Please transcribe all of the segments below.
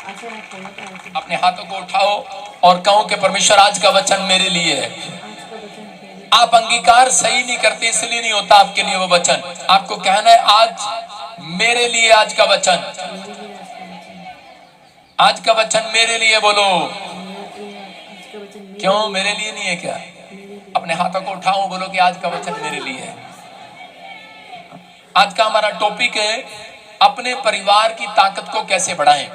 अपने हाथों को उठाओ और कहो कि परमेश्वर आज का वचन मेरे लिए है। आप अंगीकार सही नहीं करते इसलिए नहीं होता आपके लिए वो वचन। आपको कहना है आज मेरे लिए आज का वचन, आज का वचन मेरे लिए। बोलो क्यों मेरे लिए नहीं है क्या? अपने हाथों को उठाओ, बोलो कि आज का वचन मेरे लिए है। आज का हमारा टॉपिक है अपने परिवार की ताकत को कैसे बढ़ाएं।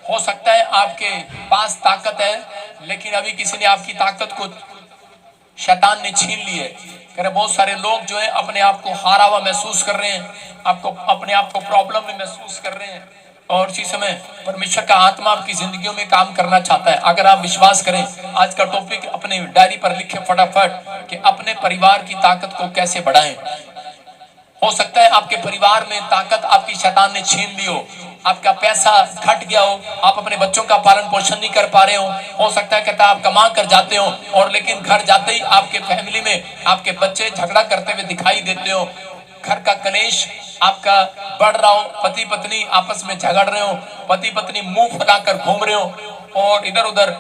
हो सकता है आपके पास ताकत है लेकिन अभी किसी ने आपकी ताकत को शैतान ने छीन ली है। कह रहे बहुत सारे लोग जो है अपने आप को हारा हुआ महसूस कर रहे हैं, आपको अपने आप को प्रॉब्लम में महसूस कर रहे हैं और इसी समय परमेश्वर का आत्मा आपकी जिंदगियों में काम करना चाहता है। अगर आप विश्वास करें, आज का टॉपिक अपने डायरी पर लिखे फटाफट कि अपने परिवार की ताकत को कैसे बढ़ाएं। हो सकता है आपके परिवार में ताकत आपकी शैतान ने छीन ली हो, आपका पैसा घट गया हो, आप अपने बच्चों का पालन पोषण नहीं कर पा रहे हो सकता है कहता आप कमा कर जाते हो और लेकिन घर जाते ही आपके फैमिली में आपके बच्चे झगड़ा करते हुए दिखाई देते हो, घर का कलेश आपका बढ़ रहा हो, पति पत्नी आपस में झगड़ रहे हो, पति पत्नी मुंह फुलाकर घूम रहे हो और इधर उधर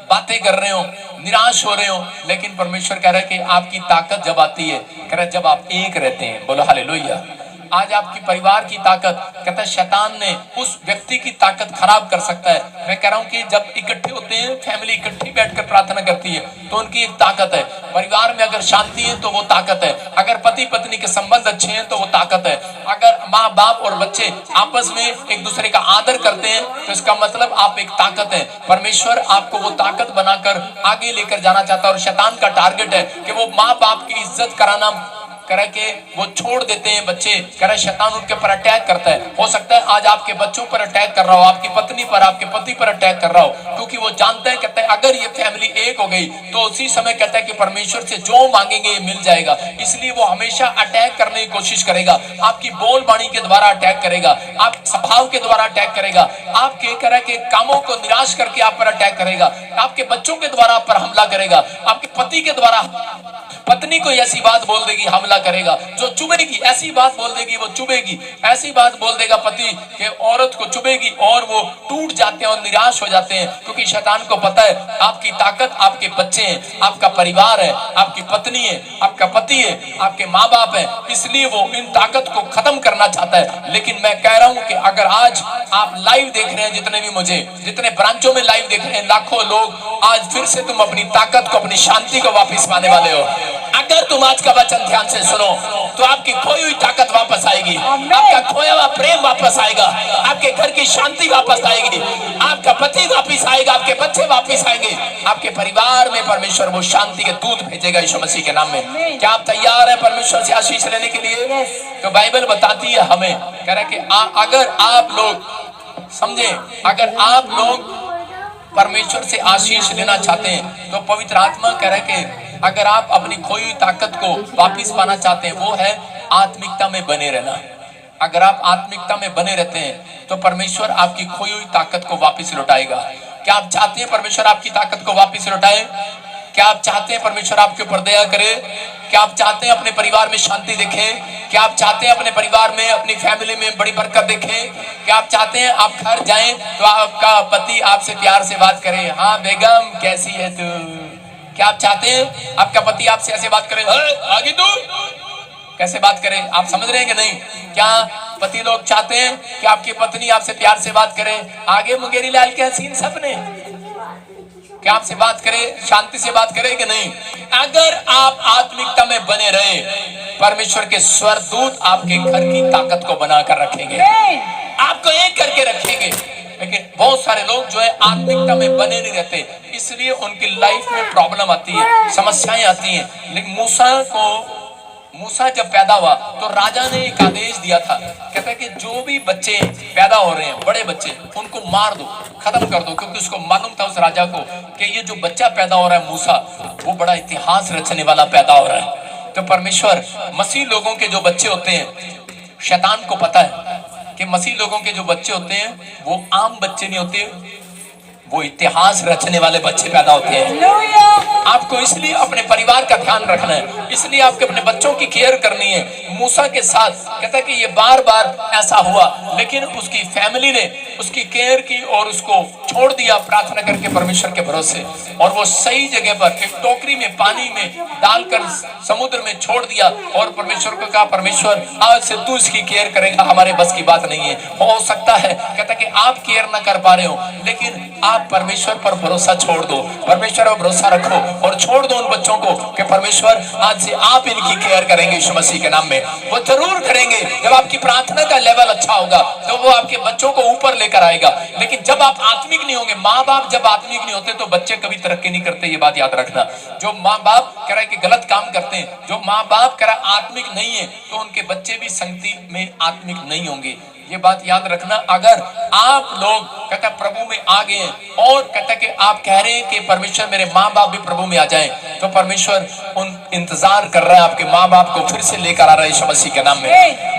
बातें कर रहे हो, निराश हो रहे हो। लेकिन परमेश्वर कह रहा है कि आपकी ताकत जब आती है, कह रहा है जब आप एक रहते हैं। बोलो हालेलुया। आज आपकी परिवार की ताकत, कहता है शैतान ने उस व्यक्ति की ताकत खराब कर सकता है। मैं कह रहा हूं कि जब इकट्ठे होते हैं, फैमिली इकट्ठी बैठकर प्रार्थना करती है तो उनकी एक ताकत है। परिवार में अगर शांति है तो वो ताकत है, अगर पति पत्नी के संबंध अच्छे हैं तो वो ताकत है, अगर माँ बाप और बच्चे आपस में एक दूसरे का आदर करते हैं तो इसका मतलब आप एक ताकत है। परमेश्वर आपको वो ताकत बनाकर आगे लेकर जाना चाहता है और शैतान का टारगेट है कि वो माँ बाप की इज्जत कराना करे के वो छोड़ देते हैं बच्चे, करे शैतान उनके पर अटैक करता है। हो सकता है आज आपके बच्चों पर अटैक कर रहा हो, आपकी पत्नी पर, आपके पति पर अटैक कर रहा हो, क्योंकि वो जानता है, कहता है अगर ये फैमिली एक हो गई तो उसी समय कहता है कि परमेश्वर से जो मांगेंगे ये मिल जाएगा। इसलिए वो हमेशा अटैक करने की कोशिश करेगा, आपकी बोल बाणी के द्वारा अटैक करेगा, आप स्वभाव के द्वारा अटैक करेगा, आपके तरह के कामों को निराश करके आप पर अटैक करेगा, आपके बच्चों के द्वारा आप पर हमला करेगा, आपके पति के द्वारा पत्नी को ऐसी बात बोल देगी हमला करेगा, जो चुभेगी ऐसी बात बोल देगी वो चुभेगी, ऐसी बात बोल देगा पति के औरत को चुभेगी और वो टूट जाते हैं और निराश हो जाते हैं। क्योंकि शैतान को पता है आपकी ताकत आपके बच्चे हैं, आपका परिवार है, आपकी पत्नी है, आपका पति है, आपके माँ बाप है, इसलिए वो इन ताकत को खत्म करना चाहता है। लेकिन मैं कह रहा हूं कि अगर आज आप लाइव देख रहे हैं, जितने भी मुझे जितने ब्रांचों में लाइव देख रहे हैं लाखों लोग, आज फिर से तुम अपनी ताकत को अपनी शांति को वापस पाने वाले हो। अगर तुम आज का वचन ध्यान से सुनो तो आपकी खोई हुई ताकत वापस आएगी, आपका खोया हुआ प्रेम वापस आएगा, आपके घर की शांति वापस आएगी, आपका पति वापस आएगा, आपके बच्चे वापस आएंगे, आपके परिवार में परमेश्वर वो शांति के दूत भेजेगा यीशु मसीह के नाम में। क्या आप तैयार हैं परमेश्वर से आशीष लेने के लिए? तो बाइबल बताती है हमें, कह रहा है कि अगर आप लोग समझे, अगर आप लोग परमेश्वर से आशीष लेना चाहते हैं तो पवित्र आत्मा कह रहा है कि अगर आप अपनी खोई हुई ताकत को वापस पाना चाहते हैं, वो है आत्मिकता में बने रहना। अगर आप आत्मिकता में बने रहते हैं तो परमेश्वर आपकी खोई हुई ताकत को वापस लौटाएगा। क्या आप चाहते हैं परमेश्वर आपकी ताकत को वापस लौटाए? क्या आप चाहते हैं परमेश्वर आपके ऊपर दया करे? क्या आप चाहते हैं अपने परिवार में शांति देखें? क्या आप चाहते हैं अपने परिवार में, अपनी फैमिली में बड़ी बरकत देखें? क्या आप चाहते हैं आप घर जाएं तो आपका पति आपसे प्यार से बात करे, हाँ बेगम कैसी है तू? क्या आप चाहते हैं आपका पति आपसे ऐसे बात करे, आगे तू कैसे बात करे? आप समझ रहे हैं कि नहीं? क्या पति लोग चाहते हैं कि आपकी पत्नी आपसे प्यार से बात करे, आगे मुंगेरी लाल के हसीन सपने, क्या आपसे बात करे, शांति से बात करे कि नहीं? अगर आप आत्मिकता में बने रहे, परमेश्वर के स्वर्गदूत आपके घर की ताकत को बनाकर रखेंगे, आपको एक करके रखेंगे। लेकिन बहुत सारे लोग जो है आत्मिकता में बने नहीं रहते, इसलिए उनकी लाइफ में प्रॉब्लम आती है, समस्याएं आती हैं। लेकिन मूसा जब पैदा हुआ तो राजा ने एक आदेश दिया था, कहता है कि जो भी बच्चे पैदा हो रहे हैं, बड़े बच्चे, उनको मार दो, खत्म कर दो, क्योंकि उसको मालूम था उस राजा को कि ये जो बच्चा पैदा हो रहा है मूसा, वो बड़ा इतिहास रचने वाला पैदा हो रहा है। तो परमेश्वर मसीह लोगों के जो बच्चे होते हैं, शैतान को पता है कि मसीह लोगों के जो बच्चे होते हैं वो आम बच्चे नहीं होते, वो इतिहास रचने वाले बच्चे पैदा होते हैं। आपको इसलिए अपने परिवार का ध्यान रखना है, इसलिए आपके अपने बच्चों की केयर करनी है। मूसा के साथ कहता है कि ये बार बार ऐसा हुआ, लेकिन उसकी फैमिली ने उसकी केयर की और उसको छोड़ दिया प्रार्थना करके परमेश्वर के भरोसे, और वो सही जगह पर एक टोकरी में पानी में डालकर समुद्र में छोड़ दिया, और परमेश्वर को कहा परमेश्वर आज से तू इसकी केयर करेगा, हमारे बस की बात नहीं है। हो सकता है कहता कि आप केयर ना कर पा रहे हो, लेकिन आप परमेश्वर पर भरोसा छोड़ दो, परमेश्वर पर भरोसा रखो और छोड़ दो उन बच्चों को कि परमेश्वर आज से आप इनकी केयर करेंगे यीशु मसीह के नाम में। वो जरूर करेंगे। जब आपकी प्रार्थना का लेवल अच्छा होगा तो वो आपके बच्चों को ऊपर लेकर आएगा। लेकिन जब आप आत्मिक नहीं होंगे, माँ बाप जब आत्मिक नहीं होते तो बच्चे कभी तरक्की नहीं करते, ये बात याद रखना। जो माँ बाप कह रहा है कि गलत काम करते हैं, जो माँ बाप कह रहा आत्मिक नहीं है, तो उनके बच्चे भी संगति में आत्मिक नहीं होंगे, ये बात याद रखना। अगर आप लोग कहता प्रभु में आ गए हैं और कहता कि आप कह रहे हैं कि परमेश्वर मेरे माँ बाप भी प्रभु में आ जाएं, तो परमेश्वर उन इंतजार कर रहा है, आपके माँ बाप को फिर से लेकर आ रहा है यीशु मसीह के नाम में।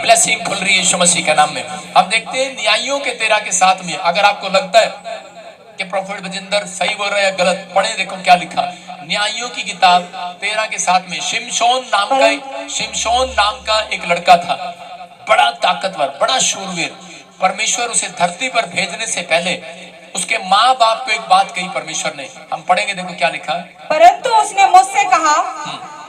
ब्लेसिंग खुल रही है यीशु मसीह के नाम में। अब देखते हैं न्यायियों के 13 के 7 में, अगर आपको लगता है कि प्रोफेट बजिंदर सही बोल रहा है या गलत, पढ़े देखो क्या लिखा। न्यायियों की किताब 13 के 7 में शिमशोन नाम का एक लड़का था, बड़ा ताकतवर, बड़ा शूरवीर। परमेश्वर उसे धरती पर भेजने से पहले उसके माँ बाप को एक बात कही परमेश्वर ने, हम पढ़ेंगे देखो क्या लिखा है। परंतु उसने मुझसे कहा,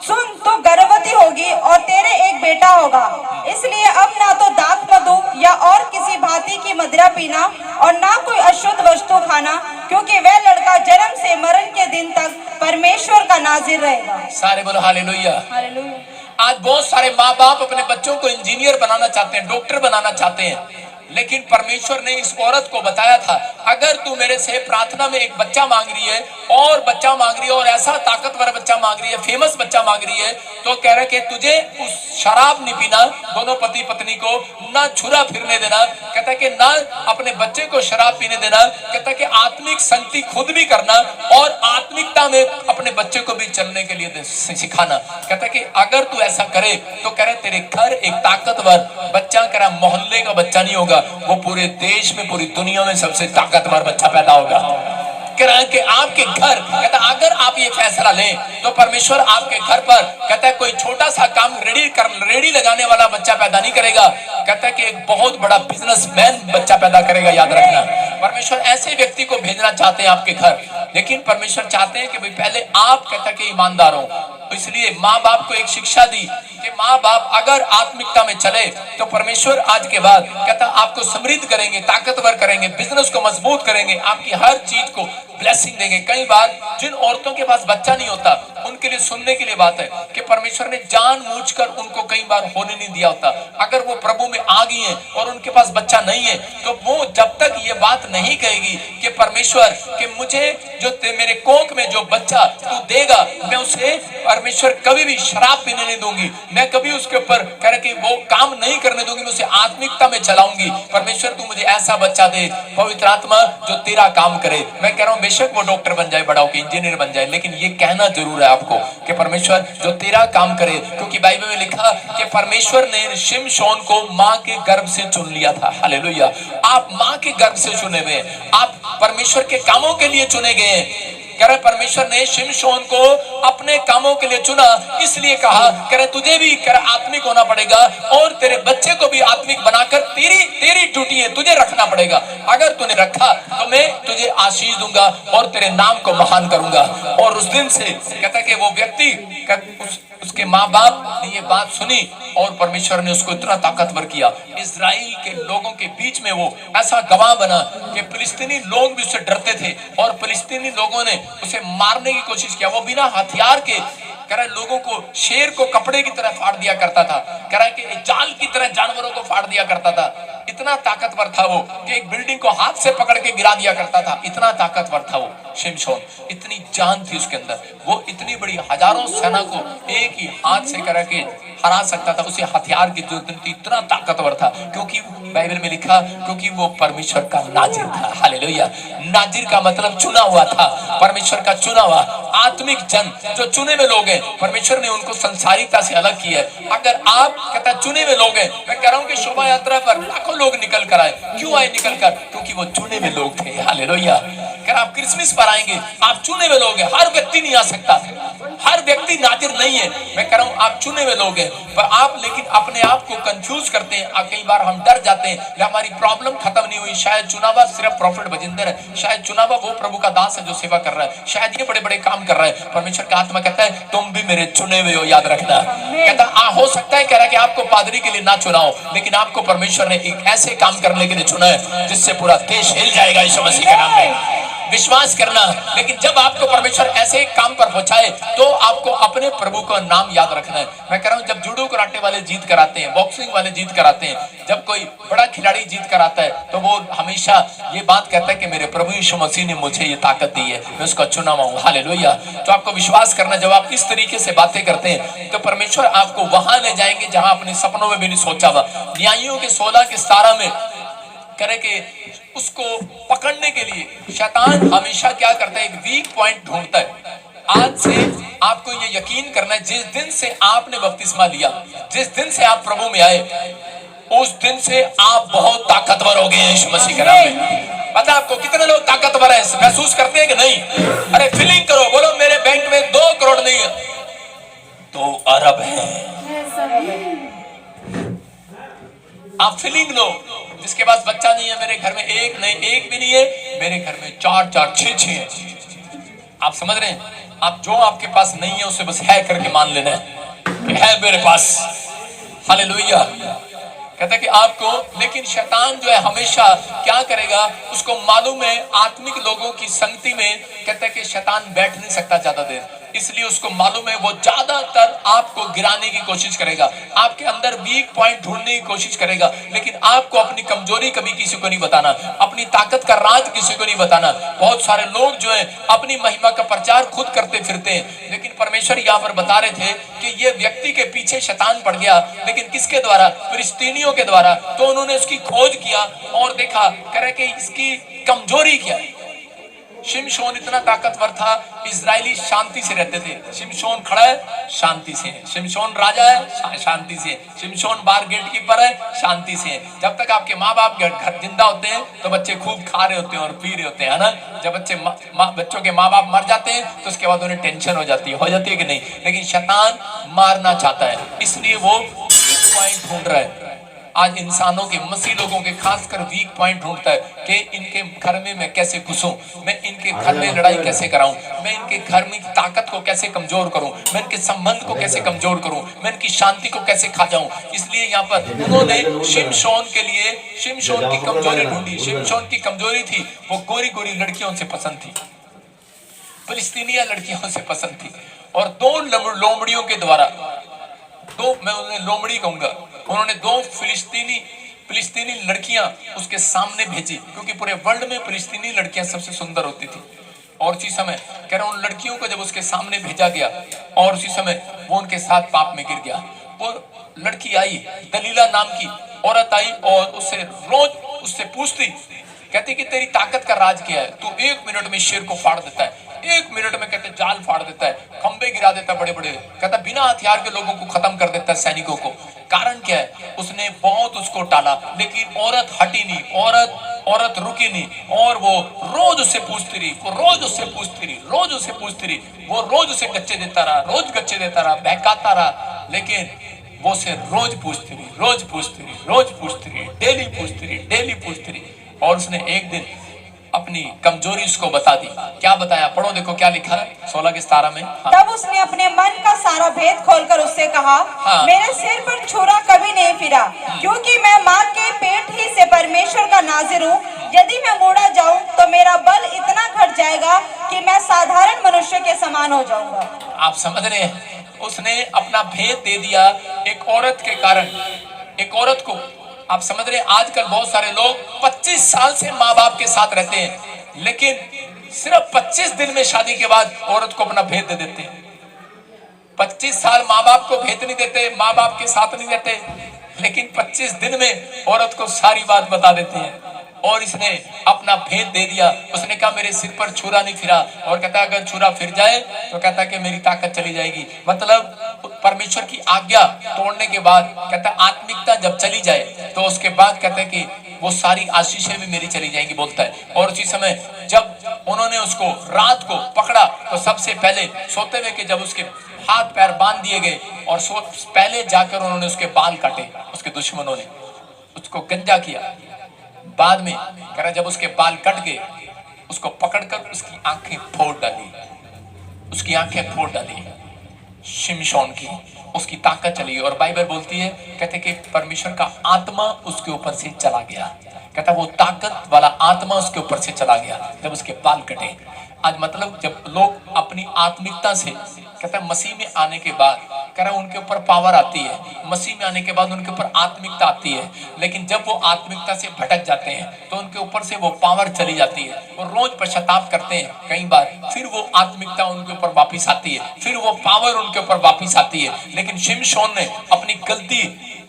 सुन तो गर्भवती होगी और तेरे एक बेटा होगा, इसलिए अब ना तो दाख मधु या और किसी भांति की मदिरा पीना और ना कोई अशुद्ध वस्तु खाना, क्योंकि वह लड़का जन्म से मरण के दिन तक परमेश्वर का नाजिर रहेगा। सारे बोलो हालेलुया। हालेलुया। आज बहुत सारे माँ बाप अपने बच्चों को इंजीनियर बनाना चाहते हैं, डॉक्टर बनाना चाहते हैं, लेकिन परमेश्वर ने इस औरत को बताया था अगर तू मेरे से प्रार्थना में एक बच्चा मांग रही है और बच्चा मांग रही है और ऐसा ताकतवर बच्चा मांग रही है, फेमस बच्चा मांग रही है, तो कह रहे कि तुझे उस शराब नहीं पीना, दोनों पति पत्नी को ना छुरा फिरने देना, कहता कि ना अपने बच्चे को शराब पीने देना, कहता कि आत्मिक संगति खुद भी करना और आत्मिकता में अपने बच्चे को भी चलने के लिए सिखाना। कहता कि अगर तू ऐसा करे तो कह रहे तेरे घर एक ताकतवर बच्चा, कह रहा मोहल्ले का बच्चा नहीं होगा, वो पूरे देश में पूरी दुनिया में सबसे ताकतवर बच्चा पैदा होगा। कि आपके घर, कहता अगर आप ये फैसला लें तो परमेश्वर आपके घर पर कहता है कोई छोटा सा काम रेडी लगाने वाला बच्चा पैदा नहीं करेगा, कहता है कि एक बहुत बड़ा बिजनेसमैन बच्चा पैदा करेगा। याद रखना, परमेश्वर ऐसे व्यक्ति को भेजना चाहते हैं आपके घर, लेकिन परमेश्वर चाहते हैं कि भाई पहले आप कहता है कि ईमानदार हो। तो इसलिए माँ बाप को एक शिक्षा दी कि माँ बाप अगर आत्मिकता में चले तो परमेश्वर आज के बाद कहता आपको समृद्ध करेंगे, ताकतवर करेंगे, बिजनेस को मजबूत करेंगे, आपकी हर चीज को ब्लेसिंग देंगे। कई बार जिन औरतों के पास बच्चा नहीं होता उनके लिए सुनने के लिए बात है कि परमेश्वर ने जानबूझकर उनको कई बार होने नहीं दिया होता। अगर वो प्रभु में आ गई हैं और उनके पास बच्चा नहीं है तो वो जब तक ये बात नहीं कहेगी कि परमेश्वर कि मुझे जो मेरे कोख में जो बच्चा तू देगा मैं उसे परमेश्वर कभी भी शराब पीने नहीं दूंगी, मैं कभी उसके ऊपर कह रहे कि वो काम नहीं करने दूंगी, मैं उसे आत्मिकता में चलाऊंगी। परमेश्वर तू मुझे ऐसा बच्चा दे, पवित्र आत्मा जो तेरा काम करे। मैं कह रहा हूँ बेशक वो डॉक्टर बन जाए, बड़ा होकर इंजीनियर बन जाए, लेकिन ये कहना जरूर है आपको कि परमेश्वर जो तेरा काम करे, क्योंकि बाइबल में लिखा कि परमेश्वर ने शिमशोन को माँ के गर्भ से चुन लिया था। हालेलुया। आप माँ के गर्भ से चुने हुए, आप परमेश्वर के कामों के लिए चुने गए हैं। कह रहे परमेश्वर ने शिमशोन को अपने कामों के लिए चुना, इसलिए कहा कह रहे तुझे भी कह रहे आत्मिक होना पड़ेगा और तेरे बच्चे को भी आत्मिक बनाकर तेरी ड्यूटी है, तुझे रखना पड़ेगा। अगर तूने रखा तो मैं तुझे आशीष दूंगा और तेरे नाम को महान करूंगा। और उस दिन से कहता कि वो व्यक्ति उसके माँ बाप ने ये बात सुनी और परमेश्वर ने उसको इतना ताकतवर किया, इजराइल के लोगों के बीच में वो ऐसा गवाह बना कि फिलिस्तीनी लोग भी उससे डरते थे और फिलिस्तीनी लोगों ने उसे मारने की कोशिश किया। वो बिना हथियार के कह रहा है लोगों को, शेर को कपड़े की तरह फाड़ दिया करता था, कह रहा है कि जाल की तरह जानवरों को फाड़ दिया करता था। इतना ताकतवर था वो कि एक बिल्डिंग को हाथ से पकड़ के गिरा दिया करता था, इतना ताकतवर था वो शिमशोन, इतनी जान थी उसके अंदर। वो इतनी बड़ी हजारों सेना को एक ही हाथ से करा के हरा सकता था, उसे हथियार की जरूरत नहीं थी, इतना ताकतवर था। क्योंकि बाइबल में लिखा क्योंकि वो परमेश्वर का नाजिर था। हालेलुया। नाजिर का मतलब चुना हुआ था, परमेश्वर का चुना हुआ आत्मिक जन, जो चुने हुए लोग हैं, परमेश्वर ने उनको संसारिकता से अलग किया है। अगर आप कहता चुने हुए लोग हैं, मैं कह रहा हूँ कि शोभा यात्रा पर लाखों लोग निकल कर आए, क्यों आए निकल कर? क्योंकि वो चुने हुए लोग थे। हालेलुया। अगर आप क्रिसमस पर आएंगे, आप चुने हुए लोग हैं, हर व्यक्ति नहीं आ सकता। हर व्यक्ति नाजिर नहीं है, मैं कह रहा हूं आप चुने हुए लोग हैं, पर आप लेकिन अपने आप को कंफ्यूज करते हैं। कई बार हम डर जाते हैं कि हमारी प्रॉब्लम खत्म नहीं हुई, शायद चुनावा सिर्फ प्रॉफिट बजिंदर है, शायद चुनावा वो प्रभु का दास है जो सेवा कर रहा है, शायद ये बड़े बड़े काम कर रहा है। परमेश्वर का आत्मा कहता है तुम भी मेरे चुने हुए हो, याद रखना। कहता हो सकता है कह रहा है कि आपको पादरी के लिए ना चुनाओ, लेकिन आपको परमेश्वर ने एक ऐसे काम करने के लिए चुना है जिससे पूरा देश हिल जाएगा यीशु मसीह के नाम में। विश्वास करना। लेकिन जब आपको परमेश्वर ऐसे एक काम पर पहुंचाए तो आपको अपने प्रभु का नाम याद रखना है। मैं कह रहा हूं जब जूडो कराटे वाले जीत कराते हैं, बॉक्सिंग वाले जीत कराते हैं, जब कोई बड़ा खिलाड़ी जीत कराता है तो वो हमेशा ये बात कहता है कि मेरे प्रभु यीशु मसीह ने मुझे ये ताकत दी है, मैं उसका चुना हुआ हूं। हालेलुया। तो आपको विश्वास करना, जब आप इस तरीके से बातें करते हैं तो परमेश्वर आपको वहां ले जाएंगे जहां अपने सपनों में भी नहीं सोचा हुआ। न्यायियों के 16 के 17 में करे कि उसको पकड़ने के लिए शैतान हमेशा क्या करता है, एक वीक पॉइंट ढूंढता है। आज से आपको ये यकीन करना है, जिस दिन से आपने बपतिस्मा लिया, जिस दिन से आप प्रभु में आए, उस दिन से आप बहुत ताकतवर हो गए हैं यीशु मसीह के नाम में। पता आपको कितने लोग ताकतवर हैं, महसूस करते हैं कि नहीं? अरे फीलिंग करो, बोलो मेरे बैंक में 2 करोड़ नहीं है, 2 अरब है। आप फीलिंग लो। जिसके पास बच्चा नहीं है, मेरे घर में एक भी नहीं है, मेरे घर में 4 4 6 6 है। आप समझ रहे हैं? आप जो आपके पास नहीं है उसे बस है करके मान लेना है, है मेरे पास। हालेलुया। कहता है कि आपको, लेकिन शैतान जो है हमेशा क्या करेगा, उसको मालूम है आत्मिक लोगों की संगति में, कहता है कि शैतान बैठ नहीं सकता ज्यादा देर, इसलिए उसको मालूम है वो ज्यादातर आपको गिराने की कोशिश करेगा, आपके अंदर वीक पॉइंट ढूंढने की कोशिश करेगा, लेकिन आपको अपनी कमजोरी कभी किसी को नहीं बताना, अपनी ताकत का राज किसी को नहीं बताना। बहुत सारे लोग जो है अपनी महिमा का प्रचार खुद करते फिरते हैं, लेकिन परमेश्वर यहाँ पर बता रहे थे कि ये व्यक्ति के पीछे शैतान पड़ गया, लेकिन किसके द्वारा? फिलिस्तीनियों के द्वारा। तो उन्होंने उसकी खोज किया और देखा, कह रहे कि इसकी कमजोरी क्या है। शिमशोन इतना ताकतवर था, इजरायली शांति से रहते थे। शिमशोन खड़ा है, शांति से है। शिमशोन राजा है, शांति से है। शिमशोन बार गेट कीपर है, शांति से है। जब तक आपके माँ बाप घर जिंदा होते हैं तो बच्चे खूब खा रहे होते हैं और पी रहे होते हैं, है ना? जब बच्चों के माँ बाप मर जाते हैं तो उसके बाद उन्हें टेंशन हो जाती है कि नहीं? लेकिन शैतान मारना चाहता है, इसलिए वो पॉइंट ढूंढ रहा है। आज इंसानों के, मसीह लोगों के खासकर वीक पॉइंट ढूंढता है कि इनके घर में मैं कैसे घुसूं, मैं इनके घर में लड़ाई कैसे कराऊं, मैं इनके घर में ताकत को कैसे कमजोर करूं, मैं इनके संबंध को कैसे कमजोर करूं, मैं इनकी शांति को कैसे खा जाऊं। इसलिए यहाँ पर उन्होंने शिमशोन के लिए शिमशोन की कमजोरी ढूंढी। शिमशोन की कमजोरी थी वो गोरी गोरी लड़कियों से पसंद थी, फिलिस्तीनिया लड़कियों से पसंद थी। और 2 लोमड़ियों के द्वारा, मैं उन्हें लोमड़ी कहूंगा, उन्होंने 2 फिलिस्तीनी लड़कियां उसके सामने भेजी, क्योंकि पूरे वर्ल्ड में फिलिस्तीनी लड़कियां सबसे सुंदर होती थी। और उसी समय कह रहा हूं, उन लड़कियों को जब उसके सामने भेजा गया और उसी समय वो उनके साथ पाप में गिर गया। वो लड़की आई, दलीला नाम की औरत आई और उससे रोज उससे पूछती, कहती कि तेरी ताकत का राज क्या है? तू 1 मिनट में शेर को फाड़ देता है, 1 मिनट में कहते जाल फाड़ देता है, खंबे गिरा देता है बड़े बड़े, कहता बिना हथियार के लोगों को खत्म कर देता है, सैनिकों को। कारण क्या है? उसने बहुत उसको टाला, लेकिन औरत हटी नहीं, औरत रुकी नहीं। और वो रोज उससे पूछती रही, वो रोज उससे पूछती रही, रोज उससे पूछती रही, वो रोज उसे गच्चे देता रहा, रोज गच्चे देता रहा, बहकाता रहा, लेकिन वो उसे रोज पूछती रही, रोज पूछती रही, रोज पूछती रही, डेली पूछती रही, डेली पूछती रही। और उसने एक दिन अपनी कमजोरी उसको बता दी। क्या बताया? पढ़ो, देखो क्या लिखा है 16 के 17 में। हाँ। तब उसने अपने मन का सारा भेद खोलकर उससे कहा, हाँ। मेरे सिर पर छुरा कभी नहीं फिरा, क्योंकि मैं माँ के पेट ही से परमेश्वर का नाजिर हूँ। यदि मैं मोड़ा जाऊँ तो मेरा बल इतना घट जाएगा कि मैं साधारण मनुष्य के समान हो जाऊंगा। आप समझ रहे हैं? उसने अपना भेद दे दिया एक औरत के कारण, एक औरत को। आप समझ रहे हैं? आजकल बहुत सारे लोग 25 साल से माँ बाप के साथ रहते हैं, लेकिन सिर्फ 25 दिन में शादी के बाद औरत को अपना भेद दे देते हैं। 25 साल माँ बाप को भेद नहीं देते, माँ बाप के साथ नहीं रहते, लेकिन 25 दिन में औरत को सारी बात बता देते हैं। और इसने अपना भेद दे दिया। उसने कहा मेरे सिर पर छुरा नहीं फिरा, और कहता अगर छुरा फिर जाए तो कहता कि मेरी ताकत चली जाएगी। मतलब परमेश्वर की आज्ञा तोड़ने के बाद कहता आत्मिकता जब चली जाए तो उसके बाद कहता है कि वो सारी आशीषें भी मेरी चली जाएंगी, बोलता है। और उसी समय जब उन्होंने उन्होंने उसको रात को पकड़ा तो सबसे पहले सोते हुए के जब उसके हाथ पैर बांध दिए गए और पहले जाकर उन्होंने उसके बाल काटे, उसके दुश्मनों ने उसको गंजा किया। बाद में कह रहा जब उसके बाल कट गए उसको पकड़कर उसकी आंखें फोड़ डाली, उसकी आंखें फोड़ डाली शिमशोन की, उसकी ताकत चली। और बाइबल बोलती है, कहते कि परमेश्वर का आत्मा उसके ऊपर से चला गया। कहता वो ताकत वाला आत्मा उसके ऊपर से चला गया जब उसके बाल कटे। आज मतलब जब लोग अपनी आत्मिकता से, कहता मसीह में आने के बाद कह रहा उनके ऊपर पावर आती है, मसीह में आने के बाद उनके ऊपर आत्मिकता आती है, लेकिन जब वो आत्मिकता से भटक जाते हैं तो उनके ऊपर से वो पावर चली जाती है। वो रोज पश्चाताप करते हैं कई बार, फिर वो आत्मिकता उनके ऊपर वापिस आती है, फिर वो पावर उनके ऊपर वापिस आती है। लेकिन शिमशोन ने अपनी गलती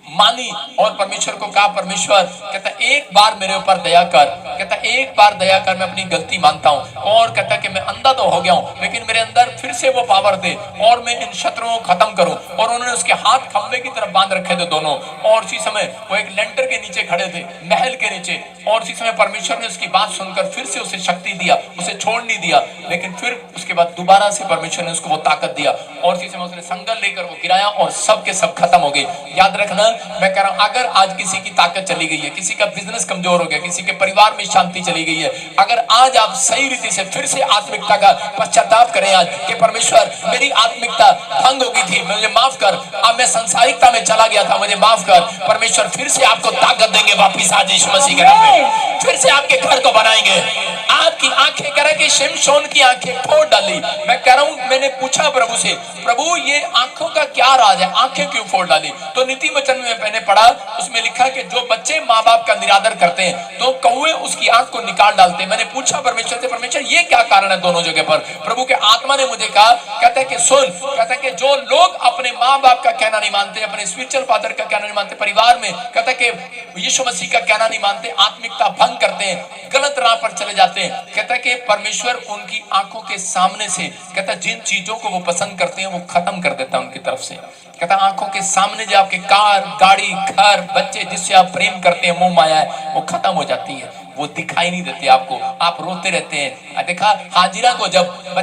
मानी और परमेश्वर को कहा, परमेश्वर कहता एक बार मेरे ऊपर दया कर, कहता एक बार दया कर, मैं अपनी गलती मानता हूँ। और कहता कि मैं अंधा तो हो गया हूँ लेकिन मेरे अंदर फिर से वो पावर दे और मैं इन शत्रुओं को खत्म करूं। और उन्होंने उसके हाथ खंबे की तरफ बांध रखे थे दोनों, और उसी समय वो एक लेंटर के नीचे खड़े थे, महल के नीचे। और उसी समय परमेश्वर ने उसकी बात सुनकर फिर से उसे शक्ति दिया, उसे छोड़ नहीं दिया, लेकिन फिर उसके बाद दोबारा से परमेश्वर ने उसको वो ताकत दिया। और उसी समय उसने संगल लेकर वो गिराया और सब के सब खत्म हो गए। याद रखना, मैं कह रहा हूं अगर आज किसी की ताकत चली गई है, किसी का बिजनेस कमजोर हो गया, किसी के परिवार में शांति चली गई है, अगर आज आप सही रीति से फिर से आत्मिकता का पश्चाताप करें आज कि परमेश्वर मेरी आत्मिकता भंग हो गई थी, मुझे माफ कर, अब मैं संसारिकता में चला गया था, मुझे माफ कर, परमेश्वर फिर से आपको ताकत देंगे वापिस आज यीशु मसीह के नाम में, फिर से आपके घर को बनाएंगे। आपकी आंखें कह रहे कि शिमशोन की आंखें फोड़ डाली। मैं कह रहा हूं, मैंने पूछा प्रभु से, प्रभु ये आंखों का क्या राज है, आंखें क्यों फोड़ डाली? तो नीति वचन में मैंने पढ़ा, उसमें लिखा कि जो बच्चे माँ बाप का निरादर करते हैं तो कौवे उसकी आंख को निकाल डालते हैं। मैंने पूछा परमेश्वर से, परमेश्वर ये क्या कारण है दोनों जगह पर? प्रभु के आत्मा ने मुझे कहा, कहता है कि सुन, कहता है कि जो लोग अपने माँ बाप का कहना नहीं मानते, अपने स्पिरिचुअल फादर का कहना नहीं मानते, परिवार में कहता है कि यीशु मसीह का कहना नहीं मानते, आत्मिकता भंग करते हैं, गलत राह पर चले जाते हैं, कहता है कि परमेश्वर उनकी आंखों के सामने से, कहता है जिन चीजों को वो पसंद करते हैं वो खत्म कर देता है उनकी तरफ से। कहता आंखों के सामने जो आपके कार, गाड़ी, घर, बच्चे जिससे आप प्रेम करते हैं, मोह माया है, वो खत्म हो जाती है, वो दिखाई नहीं देती आपको, आप रोते रहते हैं। देखा हाजिरा को जब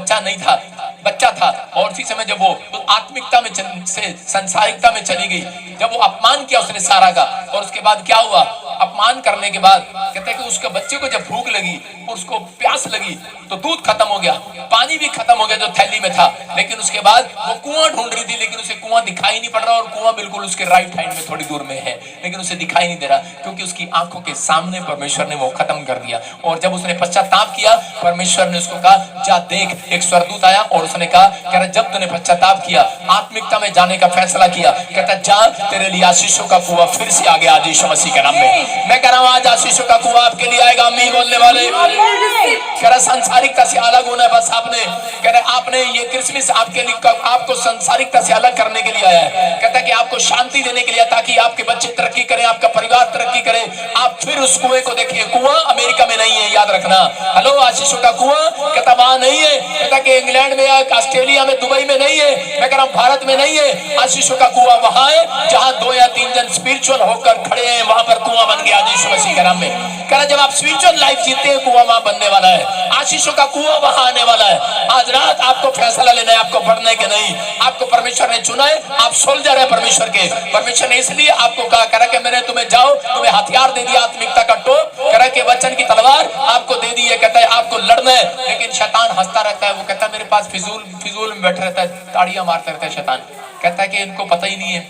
बच्चा था और उसी समय जब वो तो आत्मिकता में से संसारिकता में चली गई, जब वो अपमान किया उसने सारा का, और उसके बाद क्या हुआ, अपमान करने के बाद कहते हैं कि उसके बच्चे को जब भूख लगी, उसको प्यास लगी, तो दूध खत्म हो गया, पानी भी खत्म हो गया जो थैली में था, लेकिन उसके बाद वो कुआं ढूंढ रही थी, लेकिन उसे कुआं दिखाई नहीं पड़ रहा, और कुआं बिल्कुल उसके राइट हैंड में थोड़ी दूर में है, लेकिन उसे दिखाई नहीं दे रहा, क्योंकि उसकी आंखों के सामने परमेश्वर ने वो खत्म कर दिया। और जब उसने पश्चाताप किया, परमेश्वर ने उसको कहा, जा देख, एक स्वर्गदूत आया और उसने कहा, कह रहा जब तूने पश्चाताप किया, आत्मिकता में जाने का फैसला किया, कहता जा तेरे लिए आशीषों का कुआं फिर से आ गया आज यीशु मसीह के नाम में। मैं कह रहा हूं आज आशीषों का कुआं आपके लिए आएगा, आमीन बोलने वाले। कह रहा संसारिकता से अलग होना है बस आपने, कह रहा आपने ये क्रिसमस आपके लिए, आपको संसारिकता से अलग करने के लिए आया है, कहता है कि आपको शांति देने के लिए, ताकि आपके बच्चे तरक्की करें, आपका परिवार तरक्की करे, आप फिर उस कुएं को देखिए। कुआं अमेरिका में नहीं है, याद रखना। हेलो, आशीषों का कुआं कहता वहां नहीं है, कहता कि इंग्लैंड में, ऑस्ट्रेलिया में, दुबई में नहीं है, मैं कह रहा हूं भारत में नहीं है। आशीषों का कुआं वहां है जहां 2 या 3 जन स्पिरिचुअल होकर खड़े हैं, वहां पर कुआं बन गया यीशु मसीह के नाम में। कह रहा जब आप स्पिरिचुअल लाइफ जीते हैं, कुआं वहां बनने वाला है, आशीषों का कुआं वहां आने वाला है। आज रात आपको फैसला लेना है, आपको बढ़ने के नहीं, आपको परमेश्वर ने चुना है, आप सोल्जर है परमेश्वर के। परमेश्वर ने इसलिए आपको कहा, कह रहा कि मैंने तुम्हें जाओ, तुम्हें हथियार दे दिया, आत्मिकता का टोप, कह रहा कि वचन की तलवार आपको दे दी है, कहता है आपको लड़ना है। लेकिन शैतान हंसता रहता है, वो कहता है मेरे पास फिजूल में बैठा रहता है, ताड़ियां मारता रहता है शैतान। कहता है कि इनको पता ही नहीं है,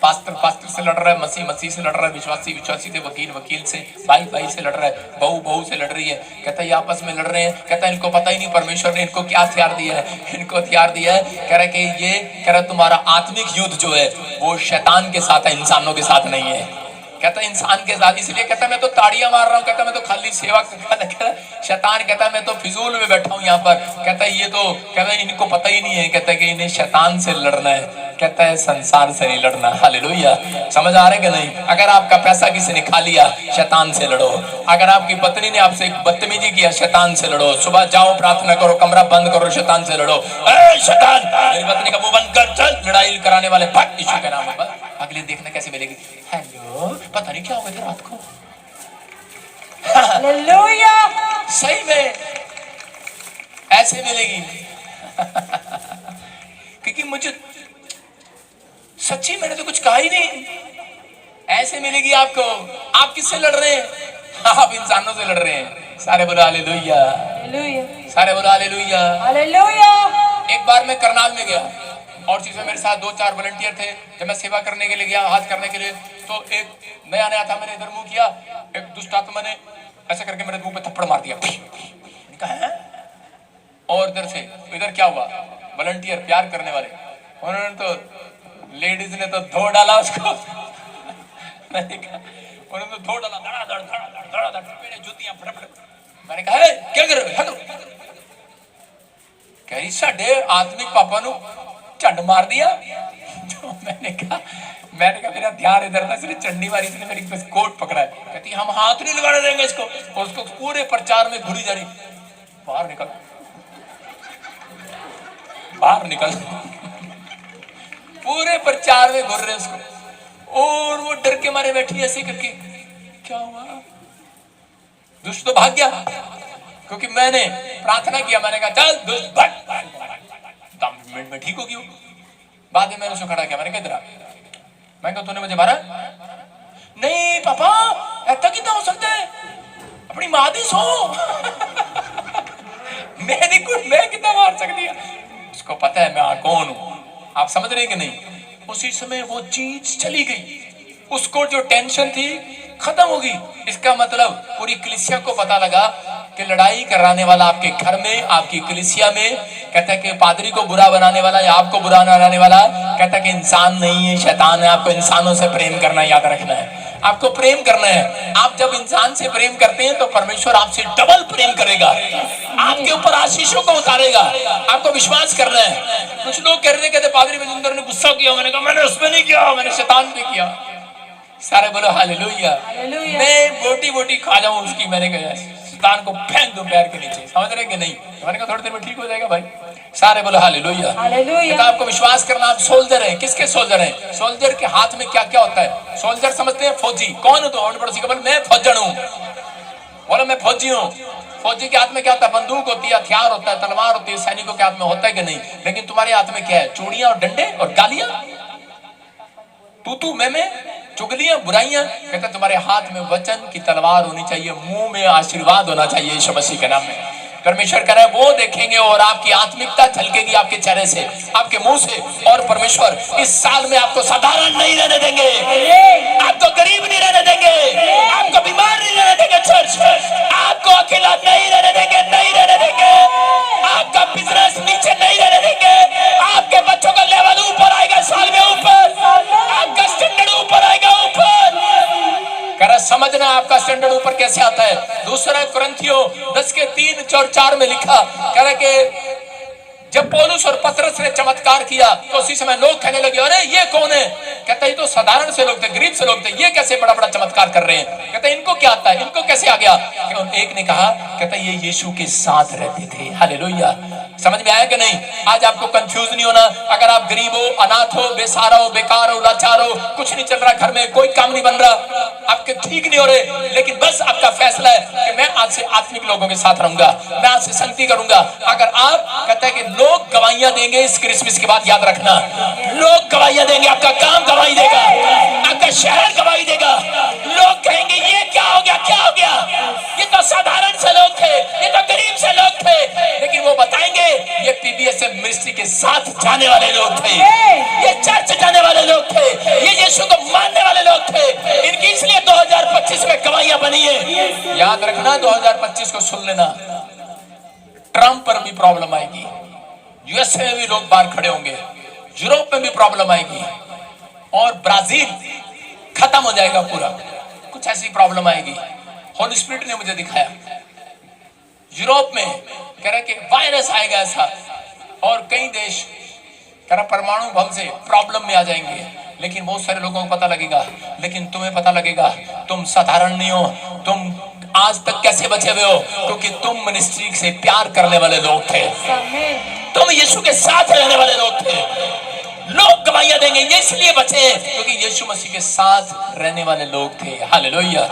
पास्टर से लड़ रहा है, मसीह से लड़ रहा है, विश्वासी से, वकील से, भाई से लड़ रहा है, बहू से लड़ रही है। कहता है ये आपस में लड़ रहे हैं, कहता है इनको पता ही नहीं परमेश्वर ने इनको क्या हथियार दिया है, इनको हथियार दिया है। कह रहा है कि ये, कह रहा तुम्हारा आत्मिक युद्ध जो है वो शैतान के साथ है, इंसानों के साथ नहीं है। कहता इंसान के साथ, इसलिए कहता मैं तो ताड़ियां मार रहा हूँ, कहता मैं तो खाली सेवा कर, शैतान कहता मैं तो फिजूल में बैठा हूँ यहाँ पर। कहता ये तो, कहता इनको पता ही नहीं है, कहता कि इन्हें शैतान से लड़ना है, कहता है संसार से नहीं लड़ना। हालेलुया, समझ आ रहा है कि नहीं? अगर आपका पैसा किसी ने खा लिया, शैतान से लड़ो। अगर आपकी पत्नी ने आपसे बदतमीजी किया, शैतान से लड़ो। सुबह जाओ, प्रार्थना करो, कमरा बंद करो, शैतान से लड़ो। शैतान, मेरी पत्नी का मुंह बंद कर, चल। लड़ाई कराने वाले फट यीशु के नाम पर। अगले देखना कैसे मिलेगी, हेलो, पता नहीं क्या हो गया रात को। हालेलुया, सही में ऐसे मिलेगी। क्योंकि मुझे सच्ची मैंने तो कुछ कहा ही नहीं। ऐसे मिलेगी आपको। आप किससे लड़ रहे हैं? आप इंसानों से लड़ रहे हैं। सारे बोलो हालेलुया, हालेलुया, सारे बोलो हालेलुया। हालेलुया। एक बार मैं करनाल में गया और चीज़ में मेरे साथ 2-4 वॉलंटियर थे। जब मैं सेवा करने के लिए गया, हाथ करने के लिए, तो एक नया नया था। मैंने इधर मुंह किया, एक दुष्ट आत्मा ने ऐसा करके मेरे मुंह पे थप्पड़ मार दिया। मैंने कहा है? और इधर से इधर क्या हुआ, वॉलंटियर प्यार करने वाले, उन्होंने तो लेडीज ने तो धो डाला उसको। मैंने कहा उन्होंने तो धो डाला, धड़ाधड़ धड़ाधड़ धड़ाधड़, मेरे जूतियां फटाफट। मैंने कहा है क्या कर रहे हो, हटो। कह रही साडे आत्मिक पापा नु झंड मार दिया। तो मैंने कहा मेरा ध्यान इधर था, इसने चंडी मारी, इसने मेरी बस कोट पकड़ा है। कहती हम हाथ नहीं लगाने देंगे इसको। और उसको पूरे प्रचार में घुरी जा रही, बाहर निकल, बाहर निकल। पूरे प्रचार में घुर रहे उसको, और वो डर के मारे बैठी ऐसे करके। क्या हुआ? दुष्ट तो भाग गया, क्योंकि मैंने प्रार्थना किया। मैंने कहा चल दुष्ट भाग, 10 मिनट में ठीक होगी वो। बाद में मैंने उसको खड़ा किया। मैंने कहा इधर, मैं कहा तूने मुझे मारा? नहीं पापा, ऐसा कितना हो सकता है, अपनी माँ दी सो। मैं कितना मार सकती है? उसको पता है मैं कौन हूं। आप समझ रहे कि नहीं? उसी समय वो चीज चली गई, उसको जो टेंशन थी खत्म हो गई। इसका मतलब पूरी कलीसिया को पता लगा कि लड़ाई कराने वाला आपके घर में, आपकी कलीसिया में, कहता है कि पादरी को बुरा बनाने वाला या आपको बुरा बनाने वाला, कहता है कि इंसान नहीं है, शैतान है। आपको इंसानों से प्रेम करना याद रखना है, आपको प्रेम करना है। आप जब इंसान से प्रेम करते हैं तो परमेश्वर आपसे डबल प्रेम करेगा, आपके ऊपर आशीषों को उतारेगा। आपको विश्वास करना है। कुछ लोग कह रहे कहते पादरी मजिंदर ने गुस्सा किया। मैंने कहा मैंने उसमें नहीं किया, मैंने शैतान पे किया। सारे बोलो हालेलुया। मैं बोटी बोटी खा जाऊं उसकी। मैंने कहा शैतान को फेंक दूं पैर के नीचे। समझ रहे कि नहीं? मैंने कहा थोड़ी देर में ठीक हो जाएगा भाई। सारे बोलो हालेलुया। तो आपको विश्वास करना, आप सोल्जर हैं। किसके सोल्जर हैं? सोल्जर के हाथ में क्या क्या होता है? सोल्जर समझते हैं फौजी। कौन हो तो? पड़ोसी का बोल मैं फौजन हूं, बोलो मैं फौजी हूं। फौजी के हाथ में क्या होता है? बंदूक होती है, हथियार होता है, तलवार होती है। सैनिकों के हाथ में होता है कि नहीं? लेकिन तुम्हारे हाथ में क्या है? चूड़ियां और डंडे और गालियां, तू मैं, चुगलियां, बुराइयां। कहता तुम्हारे हाथ में वचन की तलवार होनी चाहिए, मुंह में आशीर्वाद होना चाहिए यीशु मसीह के नाम में। परमेश्वर कह रहा है वो देखेंगे और आपकी आत्मिकता झलकेगी आपके चेहरे से, आपके मुंह से। और परमेश्वर इस साल में आपको साधारण नहीं रहने देंगे, आपको गरीब नहीं रहने देंगे, आपको बीमार नहीं रहने देंगे, चर्च आपको अकेला नहीं रहने देंगे, नहीं रहने देंगे। आपका बिजनेस नीचे नहीं रहने देंगे। आपके बच्चों का लेवल ऊपर आएगा, साल में ऊपर, आपका स्टैंडर्ड ऊपर आएगा, ऊपर। कह रहा समझना आपका स्टैंडर्ड ऊपर कैसे आता है। दूसरा कुरिन्थियों 10:3-4 में लिखा, कह रहा कि जब पौलुस और पतरस ने चमत्कार किया तो उसी समय लोग कहने लगे अरे ये कौन है? कहता ये तो साधारण से लोग थे, गरीब से लोग थे, ये कैसे बड़ा बड़ा चमत्कार कर रहे हैं? कहता इनको क्या आता है, इनको कैसे आ गया? एक ने कहा, कहता ये यीशु के साथ रहते थे। हालेलुया। समझ में आया कि नहीं? आज आपको कंफ्यूज नहीं होना। अगर आप गरीब हो, अनाथ हो, बेसहारा हो, बेकार हो, लाचार हो, कुछ नहीं चल रहा घर में, कोई काम नहीं बन रहा, आपके ठीक नहीं हो रहे, लेकिन बस आपका फैसला है कि मैं आज से आत्मिक लोगों के साथ रहूंगा, मैं आज से संगति करूंगा। अगर आप कहता है कि लोग गवाहियां देंगे इस क्रिसमस के बाद, याद रखना लोग गवाहियां देंगे, आपका काम गवाही देगा, आपका शहर गवाही देगा। लोग कहेंगे ये क्या हो गया, क्या हो गया? ये तो साधारण से लोग थे, ये तो गरीब से लोग थे, लेकिन वो बताएंगे ये पीबीएसएम मिनिस्ट्री के साथ जाने वाले लोग थे, ये चर्च जाने वाले लोग थे, ये यीशु को मानने वाले लोग थे। इनकी इसलिए 2025 में गवाहियां बनी है। याद रखना 2025 को सुन लेना। ट्रंप पर भी प्रॉब्लम आएगी, यूएसए में भी लोग बाहर खड़े होंगे, यूरोप में भी प्रॉब्लम आएगी, और ब्राजील खत्म हो जाएगा पूरा, कुछ ऐसी प्रॉब्लम आएगी। होली स्पिरिट ने मुझे दिखाया यूरोप में, कह रहा कि वायरस आएगा ऐसा, और कई देश कह रहा परमाणु बम से प्रॉब्लम में आ जाएंगे। लेकिन बहुत सारे लोगों को पता लगेगा, लेकिन तुम्हें पता लगेगा तुम साधारण नहीं हो। तुम आज तक कैसे बचे हुए हो? क्योंकि तुम मिनिस्ट्री से प्यार करने वाले लोग थे, तुम यीशु के साथ रहने वाले लोग थे। लोग गवाहियां देंगे, ये इसलिए बचे हैं क्योंकि यीशु मसीह के साथ रहने वाले लोग थे। हालेलुया।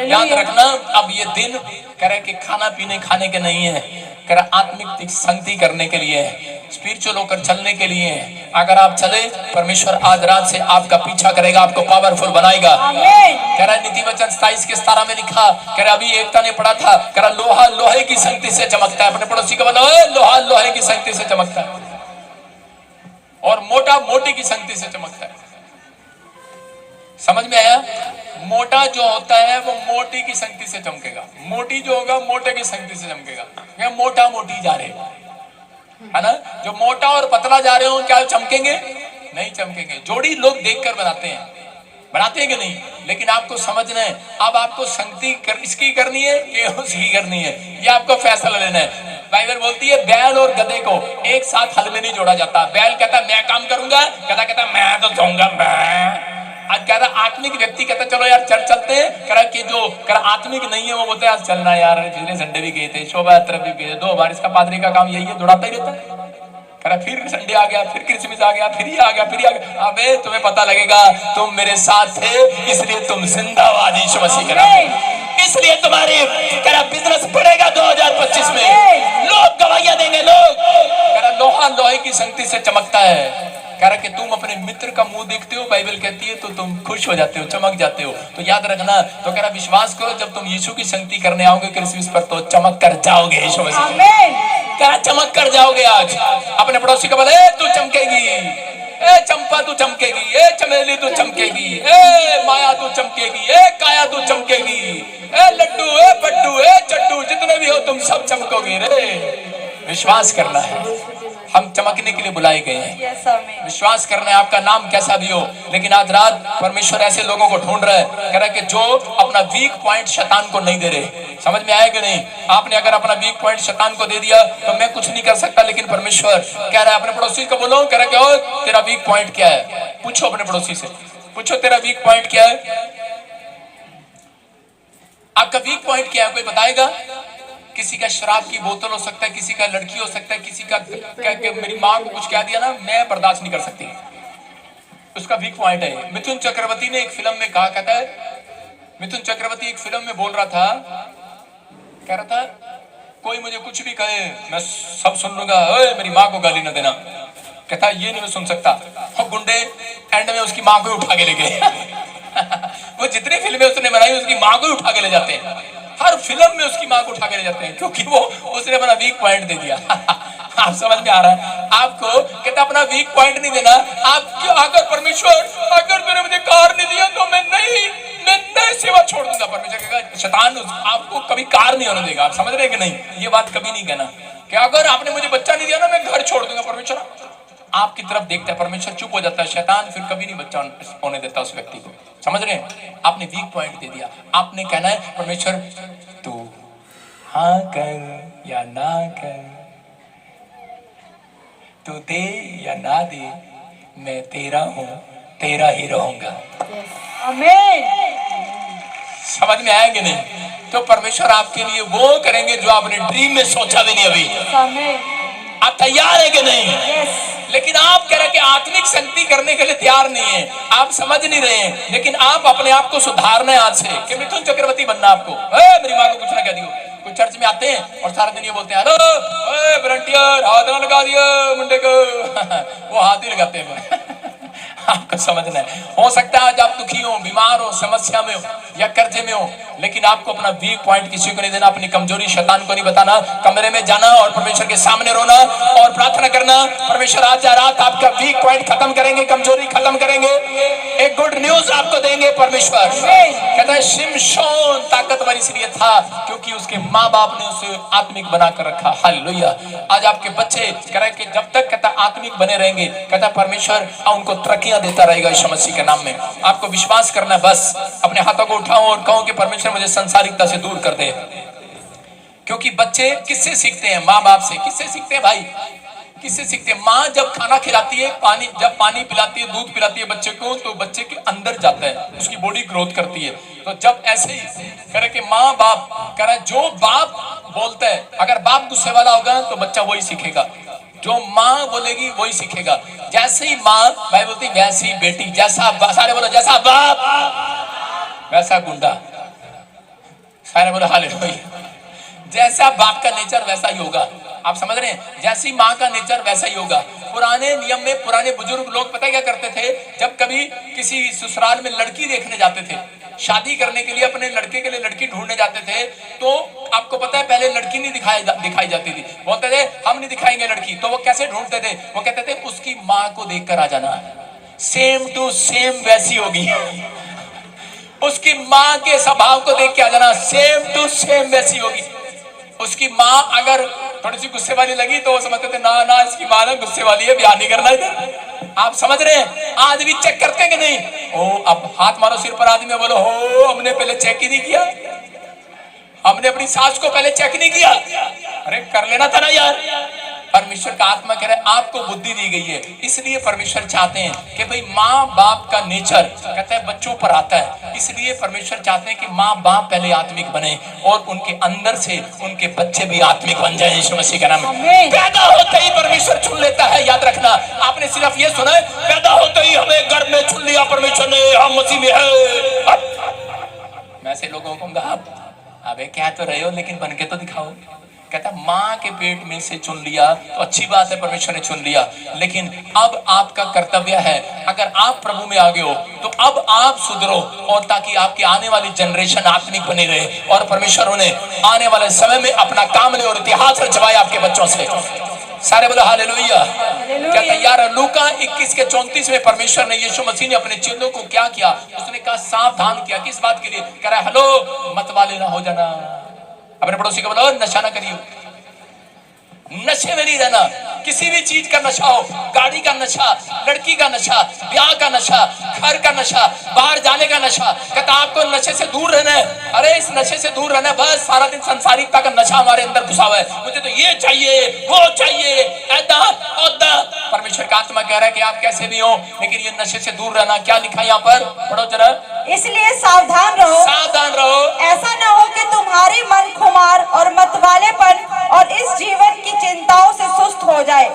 याद रखना अब ये दिन कह रहे कि खाना पीने खाने के नहीं है, कह रहा आत्मिक संगति करने के लिए है, स्पिरिचुअल होकर चलने के लिए है। अगर आप चले, परमेश्वर आज रात से आपका पीछा करेगा, आपको पावरफुल बनाएगा। कह रहा नीति वचन 27 के 17 में लिखा, कह रहा अभी एकता ने पढ़ा था, कह रहा लोहा लोहे की संगति से चमकता है। अपने पड़ोसी को बताओ, लोहा लोहे की संगति से चमकता है और मोटा मोटी की संगति से चमकता है। समझ में आया? मोटा जो होता है वो मोटी की संगति से चमकेगा, मोटी जो होगा मोटे की संगति से चमकेगा। क्या मोटा मोटी जा रहे है ना? जो मोटा और पतला जा रहे हो क्या चमकेंगे? नहीं चमकेंगे। जोड़ी लोग देखकर बनाते हैं कि नहीं? लेकिन आपको समझना है, अब आपको संगति इसकी करनी है कि उसकी करनी है, ये आपको फैसला लेना है। बाइबल बोलती है बैल और गधे को एक साथ हल में नहीं जोड़ा जाता। बैल कहता मैं काम करूंगा, गधा कहता मैं तो जाऊंगा मैं। आज कह रहा आत्मिक व्यक्ति कहता चलो यार चल चलते हैं, कह रहा कि जो कह रहा आत्मिक नहीं है वो बोलते आज चलना यार, पिछले संडे भी गए थे, शोभा यात्रा भी गए, 2 बार। इसका पादरी का काम यही है, दौड़ाता ही रहता है। कह रहा फिर संडे आ गया, फिर क्रिसमस आ गया, फिर ये आ गया, फिर ये आ गया। अबे तुम्हें पता लगेगा तुम मेरे साथ थे, इसलिए तुम जिंदाबाद यीशु मसीह के नाम में, इसलिए तुम्हारी कह रहा बिजनेस बढ़ेगा 2025 में, लोग गवाहियां देंगे। लोग कह रहा लोहा लोहे की संगति से चमकता है। कह रहा कि तुम अपने मित्र का मुंह देखते हो, बाइबल कहती है, तो तुम खुश हो जाते हो, चमक जाते हो। तो याद रखना, तो कह रहा विश्वास करो जब तुम यीशु की संगति करने आओगे क्रिसमस पर तो चमक कर जाओगे। यीशु मसीह क्या चमक कर जाओगे। आज अपने पड़ोसी को बोले तू चमकेगी, ए चंपा तू चमकेगी, ए चमेली तू चमकेगी, ए माया तू चमकेगी, ए काया तू चमकेगी, ए लड्डू, ए पट्टू, ए चट्टू, जितने भी हो तुम सब चमकोगे रे। विश्वास करना है, हम चमकने के लिए बुलाए गए हैं। विश्वास करना है, आपका नाम कैसा भी हो। लेकिन आज रात परमेश्वर ऐसे लोगों को ढूंढ रहा है, कह रहा है कि जो अपना वीक पॉइंट शैतान को नहीं दे रहे। समझ में आया कि नहीं? आपने अगर अपना वीक पॉइंट शैतान को दे दिया तो मैं कुछ नहीं कर सकता, लेकिन परमेश्वर कह रहा है अपने पड़ोसी को बोलो, कह रहा है कि ओ तेरा वीक पॉइंट क्या है? पूछो अपने पड़ोसी से, पूछो तेरा वीक पॉइंट क्या है? आपका वीक पॉइंट क्या है? कोई बताएगा? किसी का शराब की बोतल हो सकता है, किसी का लड़की हो सकता है, किसी का मेरी माँ को कुछ कह दिया ना मैं बर्दाश्त नहीं कर सकती, उसका वीक पॉइंट है। मिथुन चक्रवर्ती ने एक फिल्म में कहा, कहता है मिथुन चक्रवर्ती एक फिल्म में बोल रहा था, कह रहा था कोई मुझे कुछ भी कहे मैं सब सुन लूंगा, मेरी माँ को गाली न देना। कहता ये नहीं मैं सुन सकता। और गुंडे एंड में उसकी माँ को उठा के ले गए। वो जितनी फिल्में उसने बनाई उसकी माँ को उठा के ले जाते हैं, हर फिल्म में उसकी मां को उठा के ले जाते हैं, क्योंकि वो उसने अपना वीक पॉइंट दे दिया। आप समझ में आ रहा है आपको? कहते अपना वीक पॉइंट नहीं देना। आप अगर परमेश्वर अगर तूने मुझे कार नहीं दिया तो मैं नहीं सेवा छोड़ दूंगा। परमेश्वर कहेगा शैतान आपको कभी कार नहीं होने देगा। आप समझ रहे कि नहीं? ये बात कभी नहीं कहना कि अगर आपने मुझे बच्चा नहीं दिया ना मैं घर छोड़ दूंगा। परमेश्वर आपकी तरफ देखता है, परमेश्वर चुप हो जाता है, शैतान फिर कभी नहीं बच्चा होने देता उस व्यक्ति को। समझ रहे हैं? आपने वीक पॉइंट दे दिया, आपने कहना है परमेश्वर तू हाँ कर या ना कर, तू दे या ना दे, मैं तेरा हूं, तेरा ही रहूंगा। आमीन। समझ में आया कि नहीं? तो परमेश्वर आपके लिए वो करेंगे जो आपने ड्रीम में सोचा भी नहीं अभी। आप तैयार है कि नहीं? लेकिन आप कह रहे कि आत्मिक संगति करने के लिए तैयार नहीं है, आप समझ नहीं रहे हैं। लेकिन आप अपने आप को सुधारना है आज से कि मिथुन चक्रवर्ती बनना आपको। मेरी माँ को कुछ ना कह दियो। कुछ चर्च में आते हैं और सारा दिन ये बोलते हैं हेलो वॉलंटियर हाथ ना लगा दिया मुंडे को। वो हाथ ही लगाते हैं। आपको समझना है। हो सकता है आज आप दुखी हो, बीमार हो, समस्या में हो या कर्जे में हो, लेकिन आपको अपना वीक पॉइंट किसी को नहीं देना, अपनी कमजोरी शैतान को नहीं बताना। कमरे में जाना और परमेश्वर के सामने रोना और प्रार्थना करना, परमेश्वर आज रात आपका वीक पॉइंट खत्म करेंगे, कमजोरी खत्म करेंगे। एक गुड न्यूज आपको देंगे परमेश्वर। कहता है शिमशोन ताकतवर इसलिए था क्योंकि उसके माँ बाप ने उसे आत्मिक बनाकर रखा। हालेलुया। आज आपके बच्चे कह रहे कि जब तक कहता आत्मिक बने रहेंगे, कहता परमेश्वर उनको तरक्की देता रहेगा यीशु मसीह के नाम में। आपको विश्वास करना है, बस अपने हाथों को उठाओ और कहो कि परमेश्वर मुझे संसारिकता से दूर कर दे। क्योंकि बच्चे किससे सीखते हैं? माँ बाप से। किससे सीखते हैं भाई? किससे सीखते हैं? माँ जब खाना खिलाती है, जब पानी पिलाती है, दूध पिलाती है बच्चे को, तो बच्चे के अंदर जाता है, उसकी बॉडी ग्रोथ करती है। तो जब ऐसे ही कह रहे कि माँ बाप कह रहे जो बाप बोलता है, अगर बाप गुस्से वाला होगा तो बच्चा वही सीखेगा, जो माँ बोलेगी वही सीखेगा। जैसे ही माँ भाई बोलती वैसी ही बेटी, जैसा सारे बोलो जैसा बाप वैसा गुंडा, सारे बोलो हालेलुया। जैसा बाप का नेचर वैसा ही होगा। आप समझ रहे हैं? जैसी माँ का नेचर वैसा ही होगा। पुराने नियम में पुराने बुजुर्ग लोग पता क्या करते थे, जब कभी किसी ससुराल में लड़की देखने जाते थे, शादी करने के लिए अपने लड़के के लिए लड़की ढूंढने जाते थे, तो आपको पता है पहले लड़की नहीं दिखाई जाती थी। बोलते थे हम नहीं दिखाएंगे लड़की। तो वो कैसे ढूंढते थे? वो कहते थे उसकी माँ को देखकर आ जाना, सेम टू सेम वैसी होगी। उसकी माँ के स्वभाव को देख के आ जाना, सेम टू सेम वैसी होगी। उसकी माँ अगर थोड़ी सी गुस्से वाली लगी तो वो समझते थे ना ना इसकी माँ ना गुस्से वाली है, ब्याह नहीं करना इधर। आप समझ रहे हैं? आज भी चेक करते हैं कि नहीं? ओ अब हाथ मारो सिर पर आदमी, बोलो हो हमने पहले चेक ही नहीं किया, हमने अपनी सास को पहले चेक नहीं किया। अरे कर लेना था ना यार। परमेश्वर का आत्मा कह रहा है आपको बुद्धि दी गई है, इसलिए परमेश्वर चाहते हैं कि भाई माँ बाप का नेचर कहता है बच्चों पर आता है, इसलिए परमेश्वर चाहते हैं कि माँ बाप पहले आत्मिक बने और उनके अंदर से उनके बच्चे भी आत्मिक बन जाए। यीशु मसीह का नाम है। पैदा होते ही परमेश्वर चुन लेता है, याद रखना। आपने सिर्फ ये सुना है पैदा होते ही हमें घर में चुन लिया परमेश्वर ने, हम मसीह में है। मैं ऐसे लोगों को कहूंगा अबे क्या तो रहे हो लेकिन बन के तो दिखाओ। कहता माँ के पेट में से चुन लिया तो अच्छी बात है, परमेश्वर ने चुन लिया, लेकिन अब आपका कर्तव्य है, अगर आप प्रभु में आ गए हो तो अब आप सुधरो, और ताकि आपकी आने वाली जनरेशन आत्मिक बनी रहे और परमेश्वर उन्हें आने वाले समय में अपना काम ले और इतिहास रचवाए आपके बच्चों से। सारे बोलो हालेलुया। क्या तैयार है? लूका 21:34 में परमेश्वर ने, यीशु मसीह ने अपने चेलों को क्या किया? उसने कहा सावधान किया। किस बात के लिए? कह रहा है हेलो मत वाले ना हो जाना। अपने पड़ोसी को बोलो नशा ना करियो, नशे में नहीं रहना। किसी भी चीज का नशा हो, गाड़ी का नशा, लड़की का नशा, ब्याह का नशा, घर का नशा, बाहर जाने का नशा। कहता आपको नशे से दूर रहना है। अरे इस नशे से दूर रहना है, बस सारा दिन संसारिकता का नशा हमारे अंदर घुसा हुआ है, मुझे तो ये चाहिए वो चाहिए, ऐदा औदा। परमेश्वर का आत्मा कह रहा है कि आप कैसे भी हो लेकिन ये नशे से दूर रहना। क्या लिखा है यहाँ पर? पढ़ो जरा। इसलिए सावधान रहो, सावधान रहो, ऐसा न हो कि तुम्हारी मन खुमार और मतवालेपन और इस जीवन की चिंताओं से सुस्त हो जाए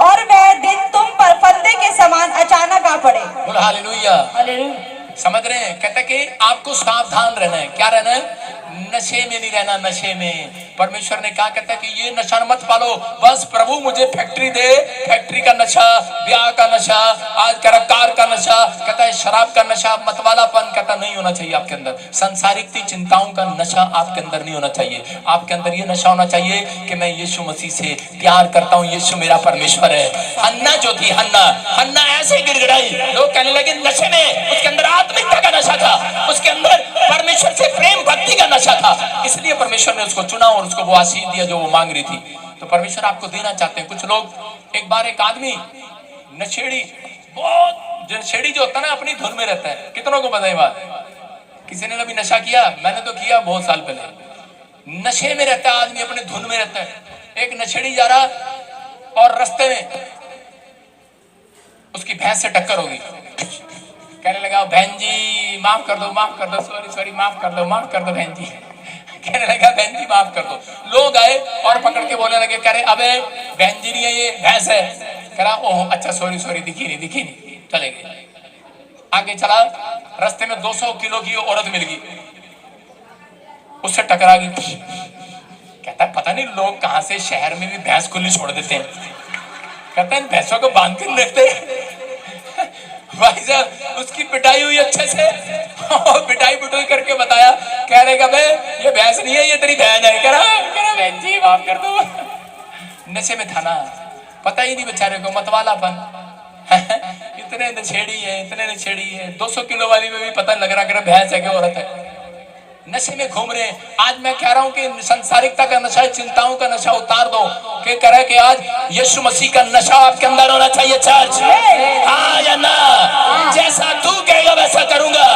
और वह दिन तुम पर फंदे के समान अचानक आ पड़े। बोलो हालेलुया। हालेलुया। समझ रहे हैं? कहते कि आपको सावधान रहना है। क्या रहना है? नशे में नहीं रहना। नशे में परमेश्वर ने कहा, कहता है कि ये नशा मत पालो, बस प्रभु मुझे फैक्ट्री दे, फैक्ट्री का नशा, ब्याह का नशा, आज कार का नशा, कहता है शराब का नशा, मतवालापन कहता नहीं होना चाहिए आपके अंदर। संसारिक चिंताओं का नशा आपके अंदर नहीं होना चाहिए। आपके अंदर ये नशा होना चाहिए कि मैं यीशु मसीह से प्यार करता हूँ, यीशु मेरा परमेश्वर है। हन्ना जो थी, हन्ना ऐसे गिड़गिड़ाई, लोग कहने लगे नशे में, उसके अंदर आत्मिकता का नशा था, उसके अंदर परमेश्वर से प्रेम भक्ति का नशा था, इसलिए परमेश्वर ने उसको चुना और उसको वो आशीष दिया जो वो मांग रही थी। तो परमेश्वर आपको देना चाहते हैं। कुछ लोग, एक बार एक आदमी नशेड़ी, बहुत नशेड़ी जो होता है ना अपनी धुन में रहता है। कितनों को पता है बात? किसी ने कभी नशा किया? मैंने तो किया बहुत साल पहले। नशे में रहता है आदमी, अपने धुन में रहता है। एक नशेड़ी जा रहा और रास्ते में उसकी भैंस से टक्कर होगी। कहने लगा बहन जी माफ कर दो, सॉरी माफ कर दो बहन जी। कहने लगा बहन जी माफ कर दो। लोग आए और पकड़ के बोलने लगे, कह रहे अबे बहन जी नहीं है ये भैंस है। कह रहा ओह अच्छा सॉरी दिखी नहीं, चले गए। आगे चला, रास्ते में 200 किलो की औरत मिल गई, उससे टकरा गई। कहता है पता नहीं लोग कहां से शहर में भी भैंस खुली छोड़ देते हैं। कहता है भैंसों को बांध कर रखते भाई साहब। उसकी पिटाई हुई अच्छे से और पिटाई पुटाई करके बताया। कह रहे का ये भैंस नहीं है ये तेरी बहन है। कह रहा बहन जी माफ कर दो। नशे में था ना, पता ही नहीं बेचारे को, मतवालापन। इतने नशेड़ी है 200 किलो वाली में भी पता लग रहा कर भैंस है कि औरत है। नशे में घूम रहे हैं। आज मैं कह रहा हूं कि संसारिकता का नशा, चिंताओं का नशा उतार दो। के कह रहा है कि आज यीशु मसीह का नशा आपके अंदर होना चाहिए। चर्च हाँ या ना? जैसा तू कहेगा वैसा करूंगा।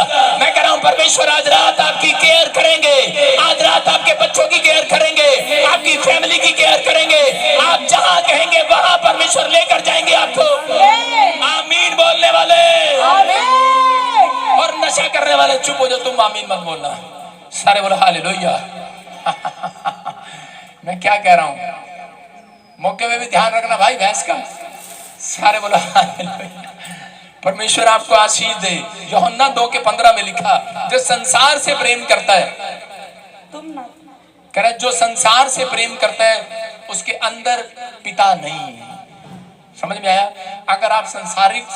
मैं कह रहा हूं परमेश्वर आज रात आपकी केयर करेंगे, आज रात आपके बच्चों की केयर करेंगे, आपकी फैमिली की केयर करेंगे। आप जहां कहेंगे वहां परमेश्वर लेकर जाएंगे आपको। आमीन बोलने वाले और नशा करने वाले चुप हो जाओ, तुम आमीन मत बोलना। सारे बोलो हालेलुया। मैं क्या कह रहा हूं? मौके में भी ध्यान रखना भाई भैंस का। सारे बोलो हालेलुया। परमेश्वर आपको आशीष दे। यूहन्ना 2:15 में लिखा, जो संसार से प्रेम करता है तुम ना कह रहा जो संसार से प्रेम करता है उसके अंदर पिता नहीं। समझ में आया? अगर आप संसारिक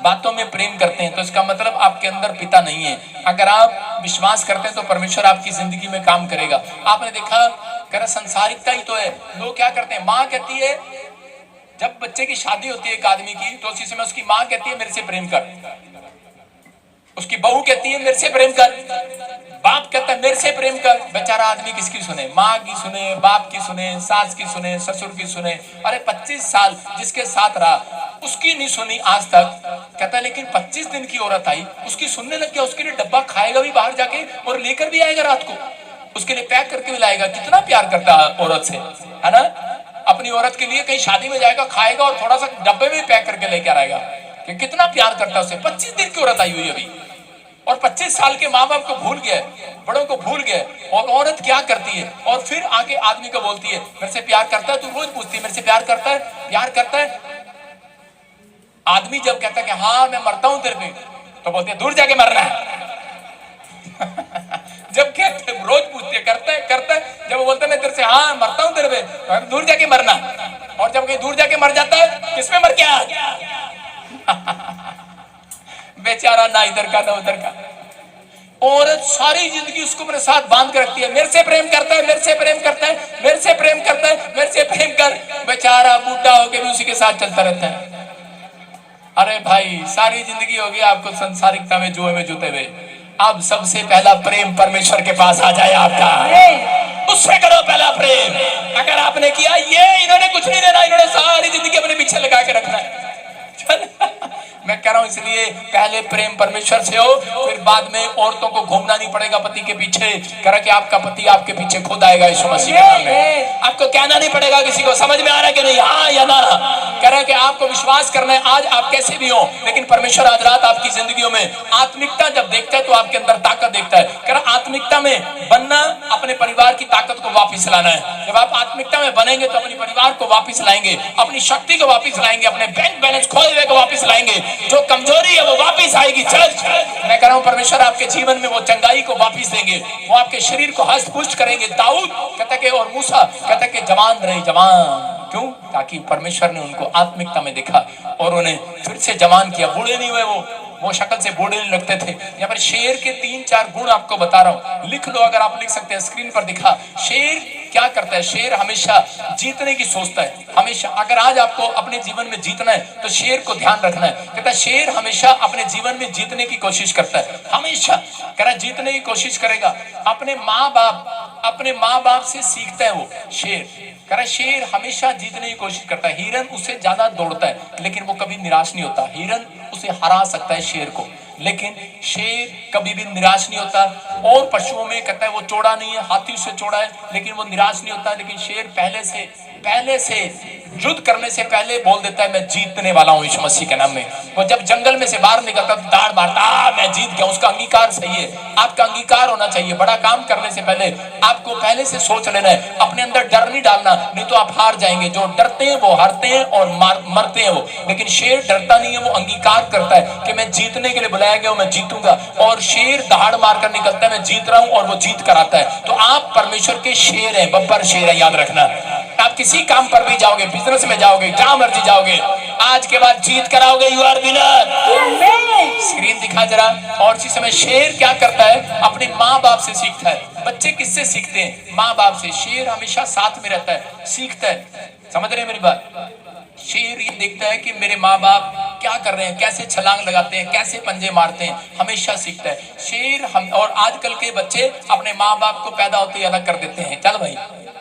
बातों में प्रेम करते हैं तो इसका मतलब आपके अंदर पिता नहीं है। अगर आप विश्वास करते हैं तो परमेश्वर आपकी जिंदगी में काम करेगा। आपने देखा, कह रहा संसारिकता ही तो है। लोग क्या करते हैं, माँ कहती है, जब बच्चे की शादी होती है एक आदमी की, तो उसी समय उसकी माँ कहती है मेरे से प्रेम कर, उसकी बहू कहती है मेरे से प्रेम कर, बाप कहता है मेरे से प्रेम कर। बेचारा आदमी किसकी सुने? माँ की सुने, बाप की सुने, सास की सुने, ससुर की सुने। अरे 25 साल जिसके साथ रहा उसकी नहीं सुनी आज तक। कहता है लेकिन 25 दिन की औरत आई, उसकी सुनने लग गया। उसके लिए डब्बा खाएगा भी बाहर जाके और लेकर भी आएगा, रात को उसके लिए पैक करके भी लाएगा। कितना प्यार करता है औरत से, है ना? अपनी औरत के लिए कहीं शादी में जाएगा, खाएगा और थोड़ा सा डब्बे में पैक करके लेकर आएगा कि कितना प्यार करता है उसे। 25 दिन की औरत आई हुई अभी, और 25 साल के माँ बाप को भूल गए, बड़ों को भूल गए। और औरत क्या करती है, और फिर आके आदमी को बोलती है मेरे से प्यार करता है। तू रोज पूछती है मेरे से प्यार करता है, प्यार करता है। आदमी जब कहता है कि हाँ मैं मरता हूं तेरे पे, तो बोलते हैं दूर जाके मरना है। जब कहते रोज पूछते करता है करता है, जब वो बोलता है मैं तेरे से हाँ मरता हूं तेरे पे, तो दूर जाके मरना। और जब कहीं दूर जाके मर जाता है, किसमें मर गया? बेचारा ना इधर का ना उधर का। औरत सारी जिंदगी उसको अपने साथ बांध कर रखती है, मेरे से प्रेम करता है, मेरे से प्रेम करता है, मेरे से प्रेम करता है, मेरे से प्रेम कर। बेचारा बूढ़ा होकर भी उसी के साथ चलता रहता है। अरे भाई सारी जिंदगी होगी आपको संसारिकता में जुए में जुते हुए। अब सबसे पहला प्रेम परमेश्वर के पास आ जाए आपका, उससे करो पहला प्रेम। अगर आपने किया, ये इन्होंने कुछ नहीं लेना, इन्होंने सारी जिंदगी अपने पीछे लगा के रखना है। मैं कह रहा हूं इसलिए पहले प्रेम परमेश्वर से हो, फिर बाद में औरतों को घूमना नहीं पड़ेगा पति के पीछे। कह रहा कि आपका पति आपके पीछे खुद आएगा यीशु मसीह के नाम में। आपको कहना नहीं पड़ेगा किसी को। समझ में आ रहा है कि नहीं? हाँ या ना? कह रहा है कि आपको विश्वास करना है, आज आप कैसे भी हो, लेकिन परमेश्वर आज रात आपकी जिंदगियों में आत्मिकता जब देखता है तो आपके अंदर ताकत देखता है। कह रहा आत्मिकता में बनना, अपने परिवार की ताकत को वापिस लाना है। जब आप आत्मिकता में बनेंगे तो अपने परिवार को वापिस लाएंगे, अपनी शक्ति को वापिस लाएंगे, अपने बैंक बैलेंस खोए हुए को वापिस लाएंगे। जो कमजोरी है वो वापिस आएगी। चर्च, मैं कह रहा हूं परमेश्वर आपके जीवन में वो चंगाई को वापिस देंगे, वो आपके शरीर को हस्त पुष्ट करेंगे। दाऊद कहता कि और मूसा कहता कि जवान रहे, जवान। क्यों? ताकि परमेश्वर ने उनको आत्मिकता में देखा और उन्हें फिर से जवान किया। बूढ़े नहीं हुए, वो शक्ल से बूढ़े नहीं लगते थे। यहाँ पर शेर के 3-4 गुण आपको बता रहा हूँ, लिख लो अगर आप लिख सकते हैं, स्क्रीन पर दिखा। शेर क्या करता है? शेर हमेशा जीतने की सोचता है, हमेशा। अगर आज आपको अपने जीवन में जीतना है तो शेर को ध्यान रखना है। कहता है शेर हमेशा अपने जीवन में जीतने की कोशिश करता है, हमेशा। कह रहा जीतने की कोशिश करेगा। अपने माँ बाप से सीखता है वो शेर। कह रहा शेर हमेशा जीतने की कोशिश करता है। हिरन उससे ज्यादा दौड़ता है लेकिन वो कभी निराश नहीं होता। हिरन उसे हरा सकता है शेर को, लेकिन शेर कभी भी निराश नहीं होता। और पशुओं में कहता है वो चौड़ा नहीं है, हाथी उससे चौड़ा है लेकिन वो निराश नहीं होता। लेकिन शेर पहले से युद्ध करने से पहले बोल देता है मैं जीतने वाला हूं यीशु मसीह के नाम में। वो जब जंगल में से बाहर निकलता तो दाढ़ मारता, मैं जीत गया। उसका अंगीकार सही है, आपका अंगीकार होना चाहिए। बड़ा काम करने से पहले आपको पहले से सोच लेना है, अपने अंदर डर नहीं डालना, नहीं तो आप हार जाएंगे। जो डरते हैं वो हारते हैं और मरते हैं वो। लेकिन शेर डरता नहीं है, वो अंगीकार करता है कि मैं जीतने के लिए बुलाया गया हूं, मैं जीतूंगा। और शेर दहाड़ मारकर निकलता है मैं जीत रहा हूं, और वो जीत कर आता है। तो आप परमेश्वर के शेर हैं, बब्बर शेर है, याद रखना। आप किसी काम पर भी जाओगे, बिजनेस में जाओगे, जहां मर्जी जाओगे, आज के बाद जीत कराओगे। You are winner. स्क्रीन दिखा जरा। और इसी समय शेर क्या करता है? अपने माँ बाप से सीखता है। बच्चे किससे सीखते हैं? माँ बाप से। शेर हमेशा साथ में रहता है, सीखता है। समझ रहे हैं मेरी बात? शेर ये देखता है कि मेरे माँ बाप क्या कर रहे हैं, कैसे छलांग लगाते हैं, कैसे पंजे मारते हैं, हमेशा सीखता है शेर। और आजकल के बच्चे अपने माँ बाप को पैदा होते ही अलग कर देते हैं। चल भाई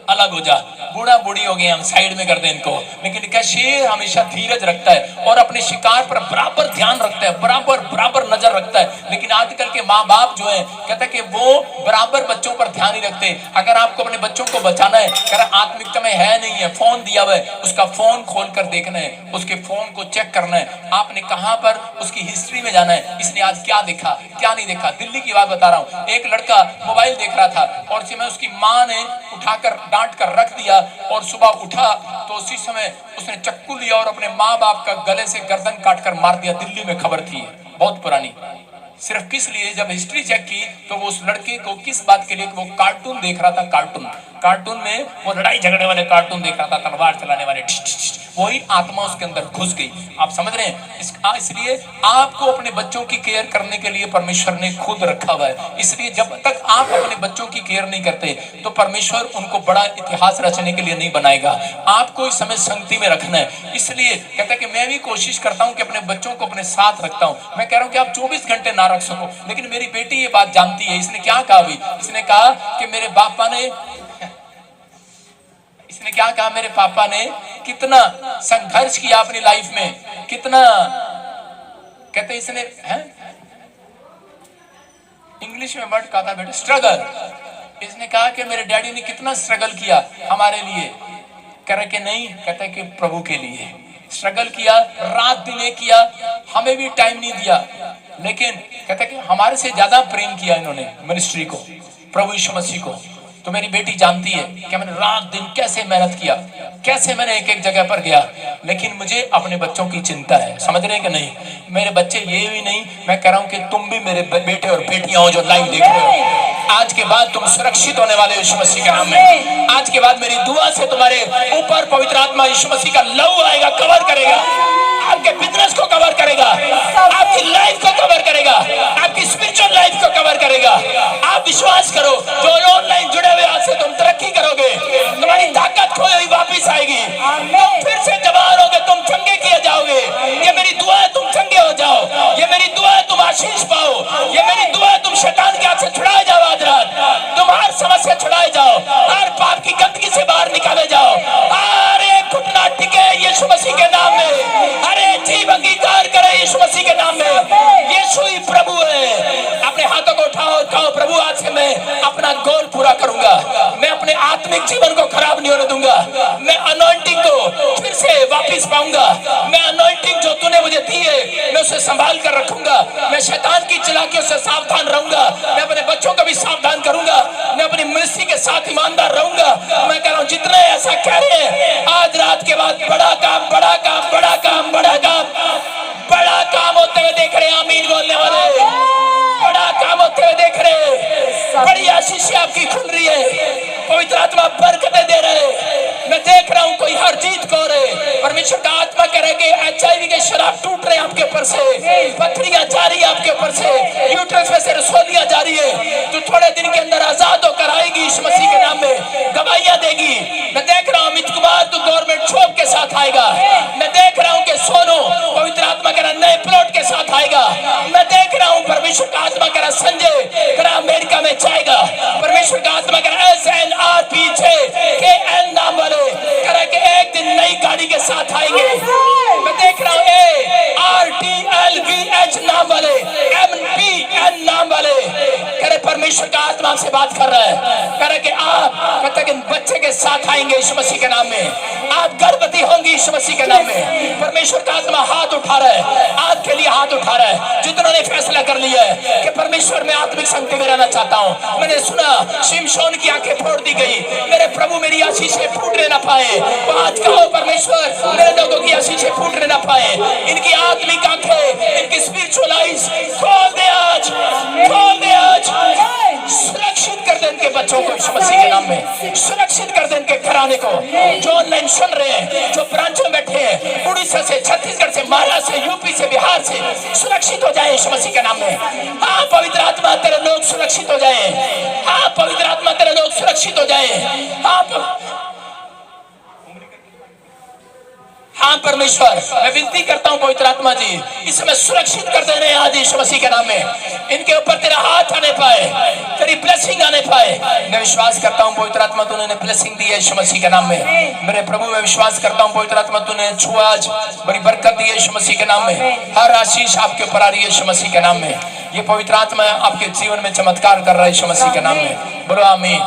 अलग हो जा, बूढ़ा बूढ़ी हो गए, हम साइड में कर दें इनको। लेकिन क्या शेर हमेशा धीरज रखता है और अपने शिकार पर बराबर ध्यान रखता है, बराबर नजर रखता है। लेकिन आजकल के माँ बाप जो है कहते हैं कि वो बराबर बच्चों पर ध्यान नहीं रखते। अगर आपको अपने बच्चों को बचाना है, कह रहा आत्मिकता में है नहीं है, फोन दिया हुआ है, उसका फोन खोल कर देखना है, उसके फोन को चेक करना है। आपने कहां पर उसकी हिस्ट्री में जाना है, इसने आज क्या देखा क्या नहीं देखा। दिल्ली की बात बता रहा हूं, एक लड़का मोबाइल देख रहा था और उसी में उसकी माँ ने उठाकर डांट कर रख दिया, और सुबह उठा तो उसी समय उसने चक्कू लिया और अपने माँ बाप का गले से गर्दन काट कर मार दिया। दिल्ली में खबर थी, बहुत पुरानी। सिर्फ किस लिए, जब हिस्ट्री चेक की तो वो उस लड़के को किस बात के लिए, वो कार्टून देख रहा था, कार्टून में वो लड़ाई झगड़े वाले कार्टून देख रहा था, तलवार चलाने वाले, वही आत्मा उसके अंदर घुस गई। आप समझ रहे हैं? इसलिए आपको अपने बच्चों की केयर करने के लिए परमेश्वर ने खुद रखा हुआ है। इसलिए जब तक आप अपने बच्चों की केयर नहीं करते तो परमेश्वर उनको बड़ा इतिहास रचने के लिए नहीं बनाएगा। आपको इस समय संगति में रखना है। इसलिए कहता है कि मैं भी कोशिश करता हूं कि अपने बच्चों को अपने साथ रखता हूं। मैं कह रहा हूं कि आप 24 घंटे ना रख सको, लेकिन मेरी बेटी ये बात जानती है। इसने क्या कहा अभी? इसने कहा कि मेरे पापा ने मेरे पापा ने कितना संघर्ष किया अपनी लाइफ में, कितना, कहते इसने इंग्लिश में वर्ड कहा था बेटा, स्ट्रगल। इसने कहा कि मेरे डैडी ने कितना स्ट्रगल किया हमारे लिए। कह रहे कि नहीं, कहते कि प्रभु के लिए स्ट्रगल किया, रात दिन एक किया, हमें भी टाइम नहीं दिया, लेकिन कहते कि हमारे से ज्यादा प्रेम किया इन्होंने मिनिस्ट्री को, प्रभु यीशु मसीह को। तो मेरी बेटी जानती है कि मैंने रात दिन कैसे मेहनत किया, कैसे मैंने एक एक जगह पर गया, लेकिन मुझे अपने बच्चों की चिंता है। समझ रहे हैं कि नहीं? मेरे बच्चे ये भी नहीं, मैं कह रहा हूं कि तुम भी मेरे बेटे और बेटियां हो जो लाइव देख रहे हो। आज के बाद तुम सुरक्षित होने वाले यीशु मसीह के नाम में। आज के बाद मेरी दुआ से तुम्हारे ऊपर पवित्र आत्मा यीशु मसीह का लहू आएगा, कवर करेगा, आपके बिजनेस को कवर करेगा, आपकी लाइफ को कवर करेगा, आपकी स्पिरिचुअल लाइफ को कवर करेगा। आप विश्वास करो, जो ऑनलाइन जुड़े हुए, आज से तुम तरक्की करोगे, तुम्हारी ताकत खोई हुई वापिस आएगी, तुम फिर से जवान होगे, तुम चंगे किए जाओगे। ये मेरी दुआ है, तुम चंगे हो जाओ। ये मेरी दुआ है, तुम आशीष पाओ। ये मेरी दुआ है, तुम शैतान के हाथ से छुड़ाए जाओ। आज रात तुम हर समस्या छुड़ाए जाओ, हर पाप की गंदगी से बाहर निकाले जाओ। हर एक घुटना टिके यीशु मसीह के नाम में, हर एक जीव अंगीकार करे यीशु मसीह के नाम में। यीशु ही प्रभु है। अपने हाथों को उठाओ और कहो, प्रभु आज से मैं अपना गोल पूरा करूंगा, मैं अपने आत्मिक जीवन को खराब नहीं होने दूंगा, मैं अनॉइंटिंग को फिर से वापस पाऊंगा, मैं अनॉइंटिंग जो तूने मुझे दी है मैं उसे संभाल कर रखूंगा, मैं शैतान की चालाकियों से सावधान रहूंगा, मैं अपने बच्चों को भी सावधान करूंगा, मैं अपनी मिनिस्ट्री के साथ ईमानदार रहूंगा। मैं कह रहा हूं जितने ऐसा कह रहे हैं, आज रात के बाद बड़ा काम, बड़ा काम, बड़ा काम, बड़ा काम, बड़ा काम होते हुए देख रहे हैं। आमीन बोलने वाले, बड़ा काम होते हुए देख रहे हैं। बड़ी आशीष आपकी खुल रही है, पवित्र आत्मा बरकतें दे रहे। मैं देख रहा हूं कोई हर जीत को रहे। परमेश्वर का आत्मा कह रहे कि HIV के शराब टूट रहे हैं आपके ऊपर से, पथरियां जा रही है आपके ऊपर से, यूट्रस में से रसोलियां जा रही है, तो थोड़े दिन के अंदर आजाद होकर आएगी यीशु मसीह के नाम में, गवाहियां देगी। मैं देख रहा हूं अमित कुमार तू गवर्नमेंट जॉब के साथ आएगा। मैं देख रहा हूं कि सोनू पवित्र आत्मा कह रहा नए प्लॉट के साथ आएगा। मैं देख रहा हूं परमेश्वर का आत्मा कह रहा संजय कह रहा अमेरिका में जाएगा। परमेश्वर का आत्मा कह रहा SNRPJKL नाम वाले कह रहा कि एक दिन नई गाड़ी के साथ आएंगे। मैं देख रहा हूं ARTLVH नाम वाले, MPN नाम वाले कह रहे परमेश्वर का आत्मा से बात कर रहा है, कह रहे कि आप कहते कि बच्चे के साथ आएंगे यीशु मसीह के नाम में, आप गर्भवती होंगी यीशु मसीह के नाम में। परमेश्वर का आत्मा हाथ उठा रहा है, आपके लिए हाथ उठा रहा है जिन्होंने फैसला कर लिया है कि परमेश्वर में आत्मिक संगति में रहना चाहता हूं। मैंने सुना शिमशोन की आंखें फोड़ दी गई, मेरे प्रभु मेरी आशीषें फूटने ना पाए। तो आज कहो परमेश्वर मेरे लोगों की आशीषें फूटने ना पाए, इनकी आत्मिक आंखें, इनकी स्पिरिचुअल आईज खोल दे आज, खोल दे आज। सुरक्षित कर दे इनके बच्चों को यीशु मसीह के नाम में, सुरक्षित कर दे इनके घराने को। जो ऑनलाइन सुन रहे हैं, जो ब्रांच में बैठे हैं, उड़ीसा से, छत्तीसगढ़ से, महाराष्ट्र से, यूपी से, बिहार से, सुरक्षित हो जाए यीशु मसीह के नाम में। हाँ पवित्र आत्मा तेरे लोग सुरक्षित हो जाए, हाँ पवित्र आत्मा तेरे लोग सुरक्षित हो जाए। हाँ परमेश्वर मैं विनती करता हूँ पवित्र आत्मा जी इस समय सुरक्षित कर देने आज यीशु मसीह के नाम में, इनके ऊपर तेरा हाथ आने पाए, तेरी ब्लेसिंग आने पाए। मैं विश्वास करता हूँ पवित्र आत्मा तूने ब्लेसिंग दी है यीशु मसीह के नाम में। मेरे प्रभु मैं विश्वास करता हूँ पवित्र आत्मा तूने छुआ आज, बड़ी बरकत दी है यीशु मसीह के नाम में। हर आशीष आपके ऊपर आ रही है यीशु मसीह के नाम में। ये पवित्र आत्मा आपके जीवन में चमत्कार कर रहा है यीशु मसीह के नाम में। बोलो आमीन।